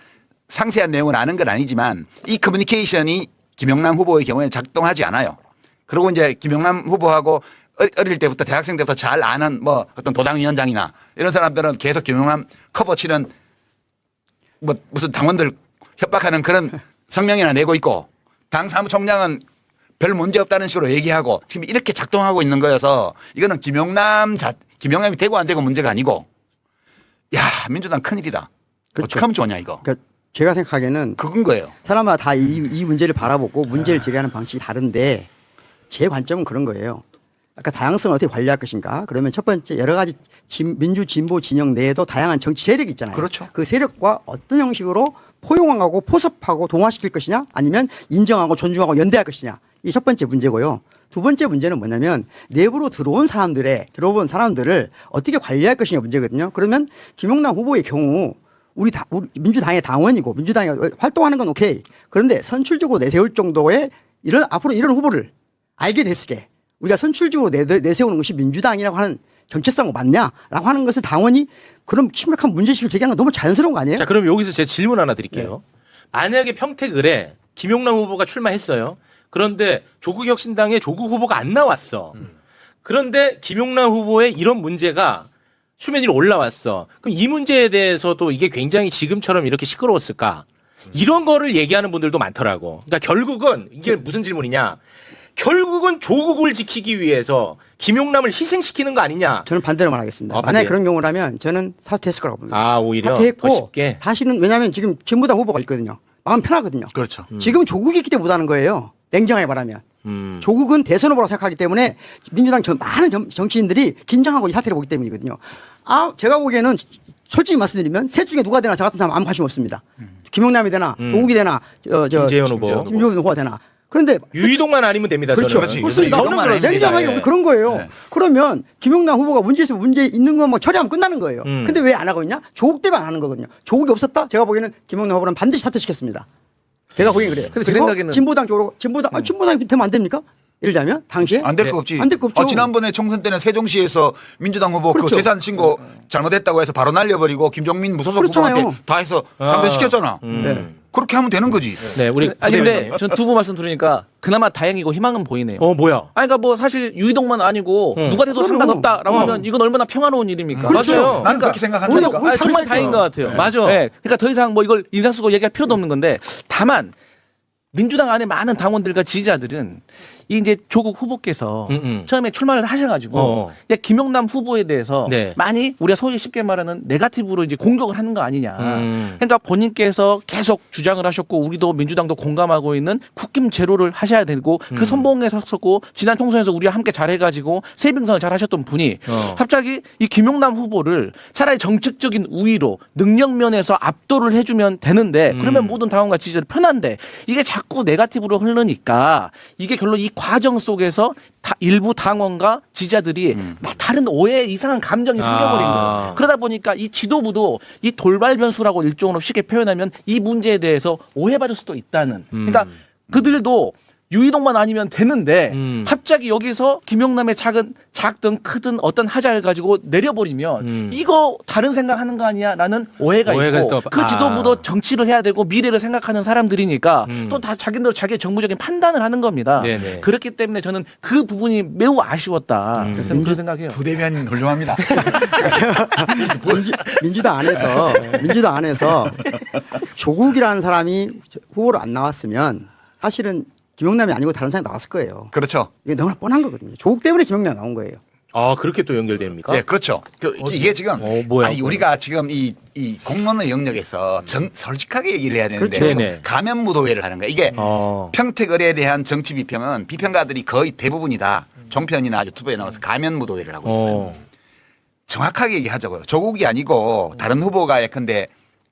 상세한 내용을 아는 건 아니지만 이 커뮤니케이션이 김용남 후보의 경우에 작동하지 않아요. 그리고 이제 김용남 후보하고 어릴 때부터 대학생 때부터 잘 아는 뭐 어떤 도당위원장이나 이런 사람들은 계속 김용남 커버 치는 뭐 무슨 당원들 협박하는 그런 성명이나 내고 있고 당 사무총장은 별 문제 없다는 식으로 얘기하고 지금 이렇게 작동하고 있는 거여서 이거는 김용남이 되고 안 되고 문제가 아니고 야 민주당 큰일이다. 그렇죠. 어떻게 하면 좋냐 이거. 그러니까 제가 생각하기에는 그건 거예요. 사람마다 다 이 문제를 바라보고 문제를 제기하는 방식이 다른데 제 관점은 그런 거예요. 아까 다양성을 어떻게 관리할 것인가? 그러면 첫 번째 여러 가지 민주 진보 진영 내에도 다양한 정치 세력이 있잖아요. 그렇죠. 그 세력과 어떤 형식으로 포용하고 포섭하고 동화시킬 것이냐 아니면 인정하고 존중하고 연대할 것이냐. 이 첫 번째 문제고요. 두 번째 문제는 뭐냐면 내부로 들어온 사람들을 어떻게 관리할 것이냐 문제거든요. 그러면 김용남 후보의 경우 우리 민주당의 당원이고 민주당이 활동하는 건 오케이. 그런데 선출적으로 내세울 정도의 앞으로 이런 후보를 알게 됐을 때 우리가 선출적으로 내세우는 것이 민주당이라고 하는 정체성이 맞냐라고 하는 것을 당원이 그런 심각한 문제의식을 제기하는 건 너무 자연스러운 거 아니에요? 자, 그럼 여기서 제 질문 하나 드릴게요. 만약에 평택을에 김용남 후보가 출마했어요. 그런데 조국혁신당의 조국 후보가 안 나왔어. 그런데 김용남 후보의 이런 문제가 수면 위로 올라왔어. 그럼 이 문제에 대해서도 이게 굉장히 지금처럼 이렇게 시끄러웠을까? 이런 거를 얘기하는 분들도 많더라고. 그러니까 결국은 이게 무슨 질문이냐? 결국은 조국을 지키기 위해서 김용남을 희생시키는 거 아니냐? 저는 반대로 말하겠습니다. 만약에 그런 경우라면 저는 사퇴했을 거라고 봅니다. 아, 오히려 사퇴했고 더 쉽게. 다시는 왜냐하면 지금 진보당 후보가 있거든요. 마음 편하거든요. 그렇죠. 지금 조국이 있기 때문에 못하는 거예요. 냉정하게 말하면. 조국은 대선 후보라고 생각하기 때문에 민주당 많은 정치인들이 긴장하고 이 사태를 보기 때문이거든요. 제가 보기에는 솔직히 말씀드리면 셋 중에 누가 되나 저 같은 사람 아무 관심 없습니다. 김용남이 되나 조국이 되나 김재현 후보. 김재현 후보가 되나. 그런데 유이동만 아니면 됩니다. 그렇죠. 저는. 그렇습니다. 저는 그렇습니다. 냉정하게 예. 그런 거예요. 네. 그러면 김용남 후보가 문제 있으면 문제 있는 거 뭐 처리하면 끝나는 거예요. 근데 왜 안 하고 있냐? 조국 때문에 안 하는 거거든요. 조국이 없었다? 제가 보기에는 김용남 후보는 반드시 사퇴시켰습니다. 제가 보기엔 그래요. 근데 제 그리고 생각에는 진보당 쪽으로 진보당이 되면 안 됩니까? 예를 들면 당시에 안 될 거 없지. 안 될 거 없죠. 지난번에 총선 때는 세종시에서 민주당 후보 그렇죠. 그 재산 신고 잘못했다고 해서 바로 날려버리고 김종민 무소속 그렇잖아요. 후보한테 다 해서 당선시켰잖아. 네. 그렇게 하면 되는 거지. 네, 우리 아니 근데 전 두 분 말씀 들으니까 그나마 다행이고 희망은 보이네요. 뭐야? 아니 그러니까 뭐 사실 유이동만 아니고 누가 돼도 그럼. 상관없다라고 하면 이건 얼마나 평화로운 일입니까? 그렇죠. 맞아요. 나는 그렇게 생각한다니까. 우리 정말 다행인 것 같아요. 맞아. 네, 그러니까 더 이상 뭐 이걸 인상 쓰고 얘기할 필요도 없는 건데 다만 민주당 안에 많은 당원들과 지지자들은 이 이제 조국 후보께서 처음에 출마를 하셔가지고 이제 김용남 후보에 대해서 네. 많이 우리가 소위 쉽게 말하는 네거티브로 이제 공격을 하는 거 아니냐. 그러니까 본인께서 계속 주장을 하셨고 우리도 민주당도 공감하고 있는 국김 제로를 하셔야 되고 그 선봉에 섰었고 지난 총선에서 우리와 함께 잘해가지고 세빙선을 잘 하셨던 분이 갑자기 이 김용남 후보를 차라리 정책적인 우위로 능력 면에서 압도를 해주면 되는데 그러면 모든 당원과 지지자들 편한데 이게 자꾸 네거티브로 흐르니까 이게 결론 이 과정 속에서 일부 당원과 지지자들이 막 다른 오해 이상한 감정이 생겨버린 거예요. 그러다 보니까 이 지도부도 이 돌발 변수라고 일종으로 쉽게 표현하면 이 문제에 대해서 오해받을 수도 있다는. 그러니까 그들도 유이동만 아니면 되는데 갑자기 여기서 김영남의 작든 크든 어떤 하자를 가지고 내려버리면 이거 다른 생각하는 거 아니야? 라는 오해가 있고 그 지도부도 정치를 해야 되고 미래를 생각하는 사람들이니까 또 다 자기들 자기의 정무적인 판단을 하는 겁니다. 네네. 그렇기 때문에 저는 그 부분이 매우 아쉬웠다. 저는 그렇게 생각해요. 부대변인 훌륭합니다. 민주당 안에서 조국이라는 사람이 후보로 안 나왔으면 사실은 김영남이 아니고 다른 사람이 나왔을 거예요. 그렇죠. 이게 너무나 뻔한 거거든요. 조국 때문에 김영남이 나온 거예요. 아, 그렇게 또 연결됩니까? 네, 그렇죠. 이게 지금 뭐야, 아니 우리가 지금 이 공론의 영역에서 솔직하게 얘기를 해야 되는데 그렇죠. 지금 네네. 가면 무도회를 하는 거야. 이게 평택을에 대한 정치 비평은 비평가들이 거의 대부분이 다 종편이나 유튜브에 나와서 가면 무도회를 하고 있어요. 정확하게 얘기하자고요. 조국이 아니고 다른 후보가 예컨대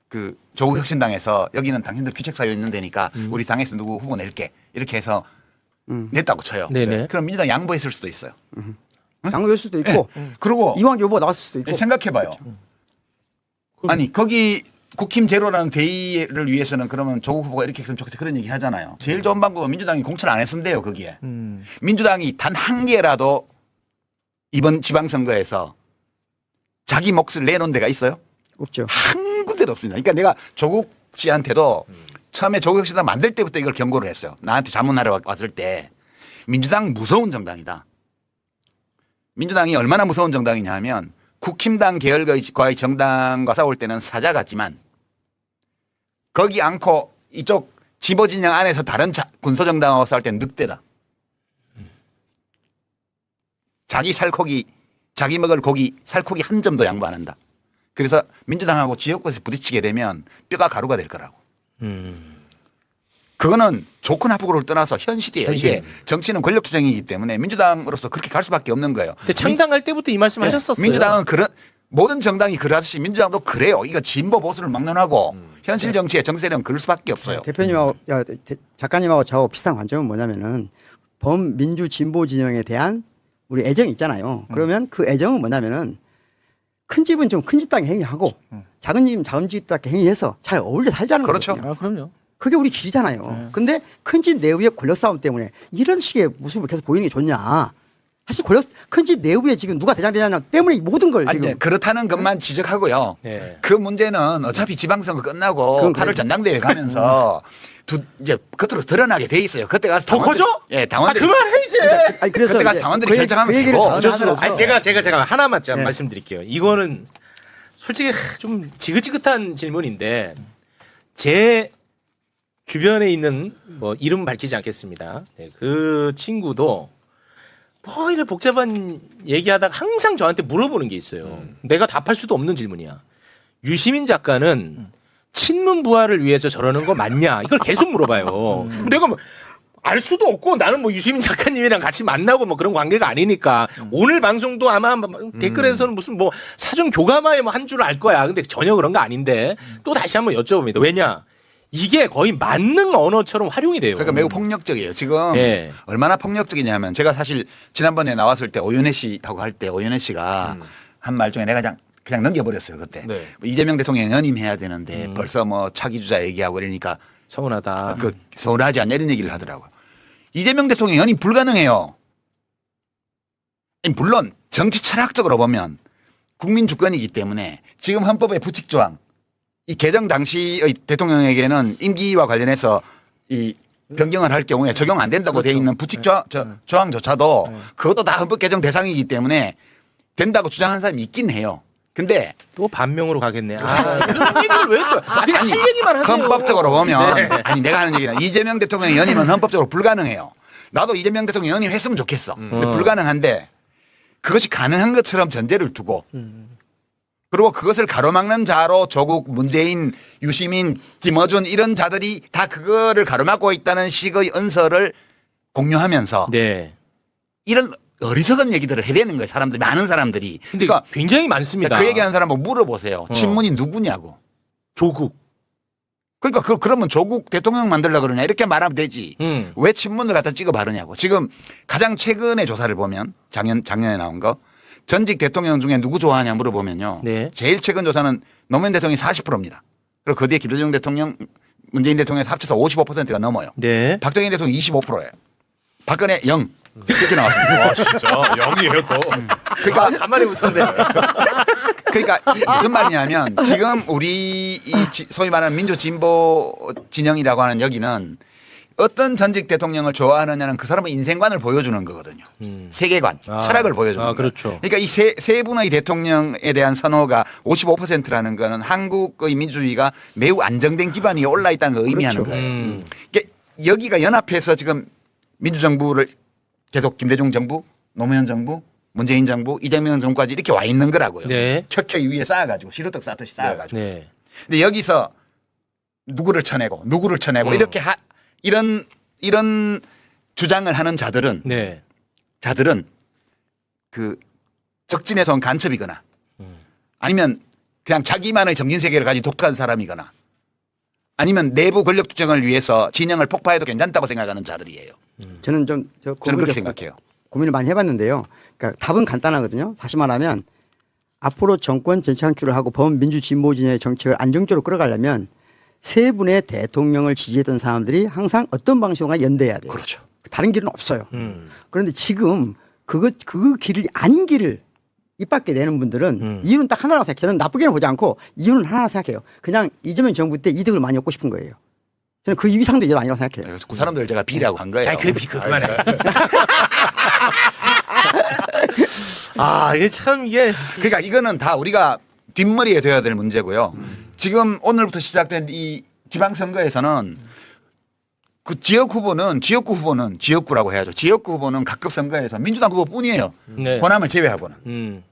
그 조국 혁신당에서 여기는 당신들 귀책 사유 있는 데니까 우리 당에서 누구 후보 낼게 이렇게 해서 냈다고 쳐요. 네네. 그럼 민주당 양보했을 수도 있어요. 양보할 수도 있고 그리고 이왕 후보 나왔을 수도 있고. 생각해봐요. 아니 거기 국힘 제로라는 대의를 위해서는 그러면 조국 후보가 이렇게 했으면 좋겠다 그런 얘기 하잖아요. 제일 좋은 방법은 민주당이 공천을 안 했으면 돼요. 거기에. 민주당이 단 한 개라도 이번 지방선거에서 자기 몫을 내놓은 데가 있어요? 없죠. 한 군데도 없습니다. 그러니까 내가 조국 씨한테도 처음에 조국 혁신당 만들 때부터 이걸 경고를 했어요. 나한테 자문하러 왔을 때 민주당 무서운 정당이다. 민주당이 얼마나 무서운 정당이냐 하면 국힘당 계열과의 정당과 싸울 때는 사자 같지만 거기 않고 이쪽 집어진영 안에서 다른 군소정당하고 싸울 때는 늑대다. 자기 살코기, 자기 먹을 고기, 살코기 한 점도 양보 안 한다. 그래서 민주당하고 지역구에서 부딪히게 되면 뼈가 가루가 될 거라고. 그거는 좋고 나쁘고를 떠나서 현실이에요. 이게 정치는 권력 투쟁이기 때문에 민주당으로서 그렇게 갈 수밖에 없는 거예요. 근데 창당할 때부터 이 말씀 하셨었어요. 민주당은 모든 정당이 그러듯이 민주당도 그래요. 이거 진보 보수를 막론하고 현실 정치의 정세는 그럴 수밖에 없어요. 대표님하고 작가님하고 저하고 비슷한 관점은 뭐냐면은 범민주 진보 진영에 대한 우리 애정이 있잖아요. 그러면 그 애정은 뭐냐면은 큰 집은 좀 큰 집 땅에 행위하고 작은 집은 작은 집 땅에 행위해서 잘 어울려 살자는 그렇죠. 거거든요. 아, 그럼요. 그게 우리 길이잖아요. 근데 큰 집 내부의 권력 싸움 때문에 이런 식의 모습을 계속 보이는 게 좋냐. 사실 큰 집 내부에 지금 누가 대장되냐 때문에 모든 걸 아니, 지금 그렇다는 것만 지적하고요. 네. 그 문제는 어차피 지방선거 끝나고 8월 전당대회 가면서 이제 겉으로 드러나게 돼 있어요. 그때 가서 더 커져? 예, 당원들이 그만해 이제. 아니 그래서 그때 가서 이제 당원들이 결정하면 얘기를 되고. 어쩔 수는 없어. 아니 제가 하나만 좀 네. 말씀드릴게요. 이거는 솔직히 좀 지긋지긋한 질문인데 제 주변에 있는 뭐 이름 밝히지 않겠습니다. 네, 그 친구도 뭐 이래 복잡한 얘기하다가 항상 저한테 물어보는 게 있어요. 내가 답할 수도 없는 질문이야. 유시민 작가는 친문 부활을 위해서 저러는 거 맞냐? 이걸 계속 물어봐요. 내가 뭐 알 수도 없고 나는 뭐 유시민 작가님이랑 같이 만나고 뭐 그런 관계가 아니니까 오늘 방송도 아마 댓글에서는 무슨 뭐 사전 교감하에 뭐 한 줄 알 거야. 근데 전혀 그런 거 아닌데 또 다시 한번 여쭤봅니다. 왜냐? 이게 거의 만능 언어처럼 활용이 돼요. 그러니까 매우 폭력적이에요. 지금 예. 얼마나 폭력적이냐면 제가 사실 지난번에 나왔을 때 오윤혜 씨하고 할 때 오윤혜 씨가 한 말 중에 내가 그냥 넘겨버렸어요. 그때 네. 이재명 대통령 연임해야 되는데 벌써 뭐 차기 주자 얘기하고 이러니까 서운하다. 서운하지 않냐 이런 얘기를 하더라고요. 이재명 대통령 연임 불가능해요. 물론 정치 철학적으로 보면 국민 주권이기 때문에 지금 헌법의 부칙 조항 이 개정 당시의 대통령에게는 임기와 관련해서 이 변경을 할 경우에 적용 안 된다고 돼 있는 부칙 조항조차도 그것도 다 헌법 개정 대상이기 때문에 된다고 주장하는 사람이 있긴 해요. 근데 또 반명으로 가겠네. 그런 얘기를 왜 또? 그냥 할 얘기만 하세요. 헌법적으로 보면 네. 아니 내가 하는 얘기는 이재명 대통령 연임은 헌법적으로 불가능해요. 나도 이재명 대통령 연임했으면 좋겠어. 근데 불가능한데 그것이 가능한 것처럼 전제를 두고 그리고 그것을 가로막는 자로 조국, 문재인, 유시민, 김어준 이런 자들이 다 그거를 가로막고 있다는 식의 언설을 공유하면서 네. 이런 어리석은 얘기들을 해대는 거예요. 사람들이 많은 사람들이. 근데 그러니까 굉장히 많습니다. 그 얘기하는 사람 한번 물어보세요. 친문이 누구냐고. 조국. 그러니까 그러면 조국 대통령 만들려고 그러냐 이렇게 말하면 되지. 왜 친문을 갖다 찍어 바르냐고. 지금 가장 최근의 조사를 보면 작년에 나온 거 전직 대통령 중에 누구 좋아하냐 물어보면요. 네. 제일 최근 조사는 노무현 대통령이 40%입니다. 그리고 그 뒤에 김대중 대통령, 문재인 대통령이 합쳐서 55%가 넘어요. 네. 박정희 대통령이 25%예요. 박근혜 0 이렇게 나왔습니다. 와 진짜 영이에요 또. 그러니까 가만히 웃었네. 그러니까 무슨 말이냐면 지금 우리 소위 말하는 민주진보 진영이라고 하는 여기는 어떤 전직 대통령을 좋아하느냐는 그 사람의 인생관을 보여주는 거거든요. 세계관, 철학을 보여주는 거예요. 그렇죠. 그러니까 이 세 분의 대통령에 대한 선호가 55%라는 거는 한국의 민주주의가 매우 안정된 기반 위에 올라 있다는 걸 의미하는 그렇죠. 거예요. 그러니까 여기가 연합해서 지금 민주정부를 계속 김대중 정부, 노무현 정부, 문재인 정부, 이재명 정부까지 이렇게 와 있는 거라고요. 네. 켜켜이 위에 쌓아가지고 시루떡 쌓듯이 쌓아가지고. 네. 근데 여기서 누구를 쳐내고 이렇게 이런 주장을 하는 자들은 네. 그 적진에서 온 간첩이거나 아니면 그냥 자기만의 정신 세계를 가진 독특한 사람이거나 아니면 내부 권력 투쟁을 위해서 진영을 폭파해도 괜찮다고 생각하는 자들이에요. 저는 저는 그렇게 생각해요. 고민을 많이 해봤는데요. 그러니까 답은 간단하거든요. 다시 말하면 앞으로 정권 재창출을 하고 범민주진보 진영의 정책을 안정적으로 끌어가려면 세 분의 대통령을 지지했던 사람들이 항상 어떤 방식으로 연대해야 돼요. 그렇죠. 다른 길은 없어요. 그런데 지금 그 길이 아닌 길을 입 밖에 내는 분들은 이유는 딱 하나라고 생각해요. 저는 나쁘게는 보지 않고 이유는 하나라고 생각해요. 그냥 이재명 정부 때 이득을 많이 얻고 싶은 거예요. 저는 그 위상도 이제 아니라고 생각해요. 그래서 그 사람들 제가 비라고 한 거예요. 아니, 그만해. 이게 참 이게. 그러니까 이거는 다 우리가 뒷머리에 둬야 될 문제고요. 지금 오늘부터 시작된 이 지방선거에서는 그 지역구 후보는 지역구라고 해야죠. 지역구 후보는 각급 선거에서 민주당 후보뿐이에요. 네. 호남을 제외하고는.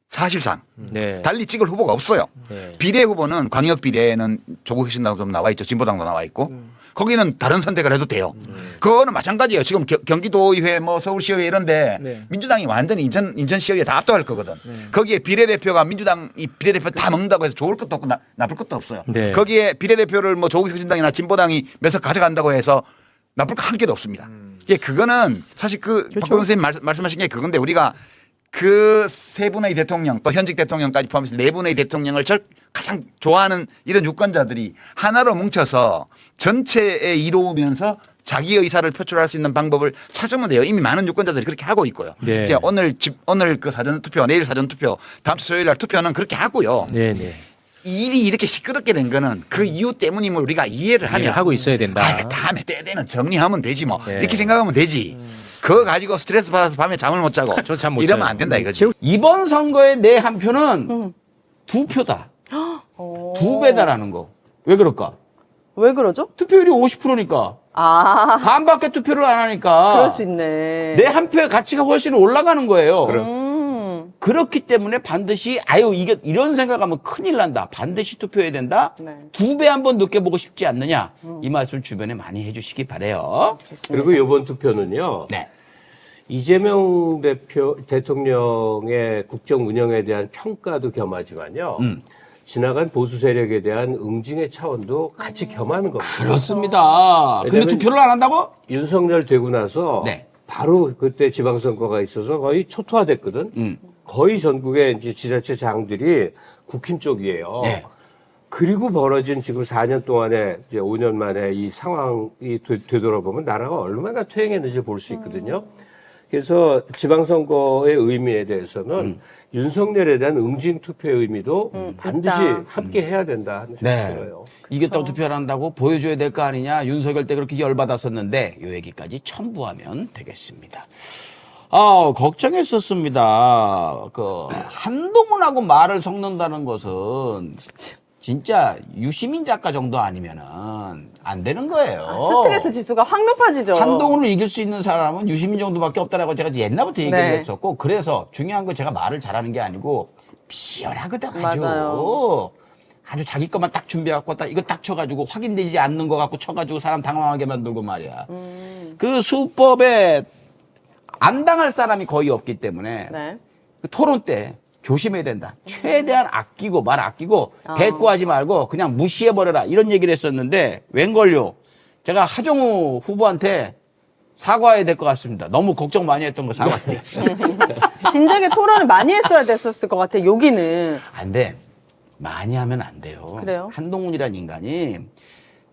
사실상 네. 달리 찍을 후보가 없어요. 네. 비례 후보는 광역 비례는 조국혁신당도 좀 나와 있죠. 진보당도 나와 있고 거기는 다른 선택을 해도 돼요. 그거는 마찬가지예요. 지금 경기도의회 뭐 서울시의회 이런데 네. 민주당이 완전히 인천시의회 다 압도할 거거든. 거기에 비례대표가 민주당 이 비례대표 다 먹는다고 해서 좋을 것도 없고 나쁠 것도 없어요. 네. 거기에 비례대표를 뭐 조국혁신당이나 진보당이 몇 석 가져간다고 해서 나쁠 거 한 개도 없습니다. 그거는 사실 박병선 선생님 말씀하신 게 그건데 우리가 그 세 분의 대통령 또 현직 대통령까지 포함해서 네 분의 대통령을 가장 좋아하는 이런 유권자들이 하나로 뭉쳐서 전체에 이루면서 자기 의사를 표출할 수 있는 방법을 찾으면 돼요. 이미 많은 유권자들이 그렇게 하고 있고요. 네. 오늘 그 사전 투표, 내일 사전 투표, 다음 주 수요일 날 투표는 그렇게 하고요. 네네. 일이 이렇게 시끄럽게 된 거는 그 이유 때문임을 우리가 이해를 하면 하고 있어야 된다. 그 다음에 때 되면 정리하면 되지 뭐 네. 이렇게 생각하면 되지. 그거 가지고 스트레스 받아서 밤에 잠을 못 자고 저 잠 못 이러면 자요. 안 된다 이거지. 이번 선거에 내 한 표는 두 표다. 두 배다라는 거. 왜 그럴까? 왜 그러죠? 투표율이 50%니까. 아, 반밖에 투표를 안 하니까. 그럴 수 있네. 내 한 표의 가치가 훨씬 올라가는 거예요. 그렇기 때문에 반드시 이게 이런 생각하면 큰일 난다. 반드시 투표해야 된다. 네. 두 배 한번 느껴보고 싶지 않느냐. 이 말씀 주변에 많이 해주시기 바래요. 그리고 이번 투표는요. 네. 이재명 대통령의 국정 운영에 대한 평가도 겸하지만요. 지나간 보수 세력에 대한 응징의 차원도 같이 겸하는 겁니다. 그렇습니다. 근데 왜냐면 투표를 안 한다고? 윤석열 되고 나서 네. 바로 그때 지방선거가 있어서 거의 초토화됐거든. 거의 전국의 이제 지자체장들이 국힘 쪽이에요. 네. 그리고 벌어진 지금 4년 동안에 이제 5년 만에 이 상황이 되돌아보면 나라가 얼마나 퇴행했는지 볼 수 있거든요. 그래서 지방선거의 의미에 대해서는 윤석열에 대한 응징 투표의 의미도 반드시 있다. 함께 해야 된다 하는 생각이 들어요. 이겼다고 투표를 한다고 보여줘야 될 거 아니냐. 윤석열 때 그렇게 열받았었는데 요 얘기까지 첨부하면 되겠습니다. 걱정했었습니다. 한동훈하고 말을 섞는다는 것은 진짜 유시민 작가 정도 아니면은 안 되는 거예요. 스트레스 지수가 확 높아지죠. 한동훈을 이길 수 있는 사람은 유시민 정도밖에 없다라고 제가 옛날부터 얘기를 네. 했었고, 그래서 중요한 건 제가 말을 잘하는 게 아니고 비열하거든 아주. 맞아요. 아주 자기 것만 딱 준비해갖고 이거 딱 쳐가지고 확인되지 않는 거 갖고 쳐가지고 사람 당황하게 만들고 말이야. 그 수법에 안 당할 사람이 거의 없기 때문에 네. 그 토론 때 조심해야 된다. 최대한 아끼고 말 아끼고 대꾸하지 말고 그냥 무시해버려라. 이런 얘기를 했었는데 웬걸요. 제가 하정우 후보한테 사과해야 될 것 같습니다. 너무 걱정 많이 했던 거 사과드리겠습니다. 진작에 토론을 많이 했어야 됐었을 것 같아. 여기는. 안 돼. 많이 하면 안 돼요. 그래요? 한동훈이란 인간이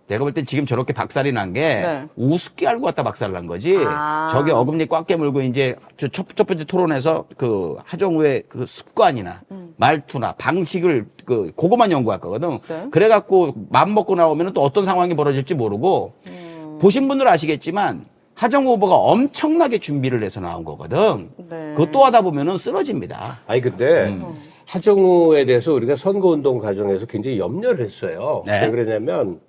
내가 볼 땐 지금 저렇게 박살이 난 게 네. 우습게 알고 왔다 박살 난 거지. 아. 저게 어금니 꽉 깨물고 이제 첫 번째 토론에서 그 하정우의 그 습관이나 말투나 방식을 그거만 연구할 거거든. 네. 그래갖고 맘 먹고 나오면 또 어떤 상황이 벌어질지 모르고 보신 분들은 아시겠지만 하정우 후보가 엄청나게 준비를 해서 나온 거거든. 네. 그것도 하다 보면은 쓰러집니다. 아니 근데 하정우에 대해서 우리가 선거운동 과정에서 굉장히 염려를 했어요. 네. 왜 그러냐면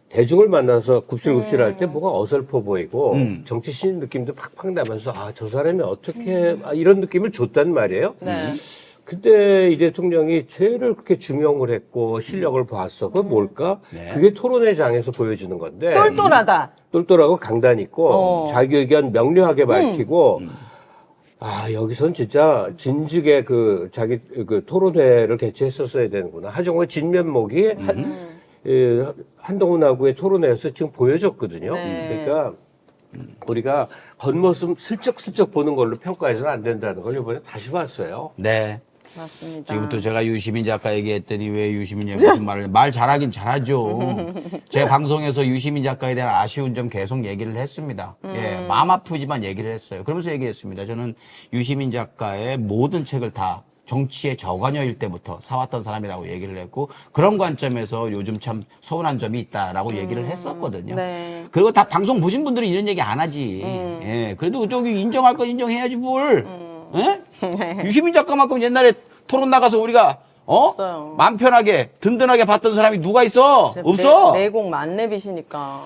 대중을 만나서 굽실굽실할 때 뭐가 어설퍼 보이고 정치 신인 느낌도 팍팍 나면서 아 저 사람이 어떻게 이런 느낌을 줬단 말이에요. 네. 근데 이 대통령이 죄를 그렇게 중용을 했고 실력을 봤어. 그건 뭘까? 네. 그게 토론회 장에서 보여주는 건데 똘똘하다. 똘똘하고 강단 있고 자기 의견 명료하게 밝히고 아 여기선 진짜 진즉에 그 자기 그 토론회를 개최했었어야 되는구나. 하정우의 진면목이 한동훈하고의 토론회에서 지금 보여졌거든요. 네. 그러니까 우리가 겉모습 슬쩍슬쩍 보는 걸로 평가해서는 안 된다는 걸 이번에 다시 봤어요. 네. 맞습니다. 지금부터 제가 유시민 작가 얘기했더니 왜 유시민 작가 무슨 말을 말 잘하긴 잘하죠. 제 방송에서 유시민 작가에 대한 아쉬운 점 계속 얘기를 했습니다. 예, 마음 아프지만 얘기를 했어요. 그러면서 얘기했습니다. 저는 유시민 작가의 모든 책을 다 정치의 저관여일 때부터 사왔던 사람이라고 얘기를 했고 그런 관점에서 요즘 참 서운한 점이 있다라고 얘기를 했었거든요. 네. 그리고 다 방송 보신 분들은 이런 얘기 안 하지. 예, 그래도 저기 인정할 건 인정해야지 뭘. 예? 유시민 작가만큼 옛날에 토론 나가서 우리가 없어요. 마음 편하게 든든하게 봤던 사람이 누가 있어? 진짜 없어. 내공 만렙이시니까.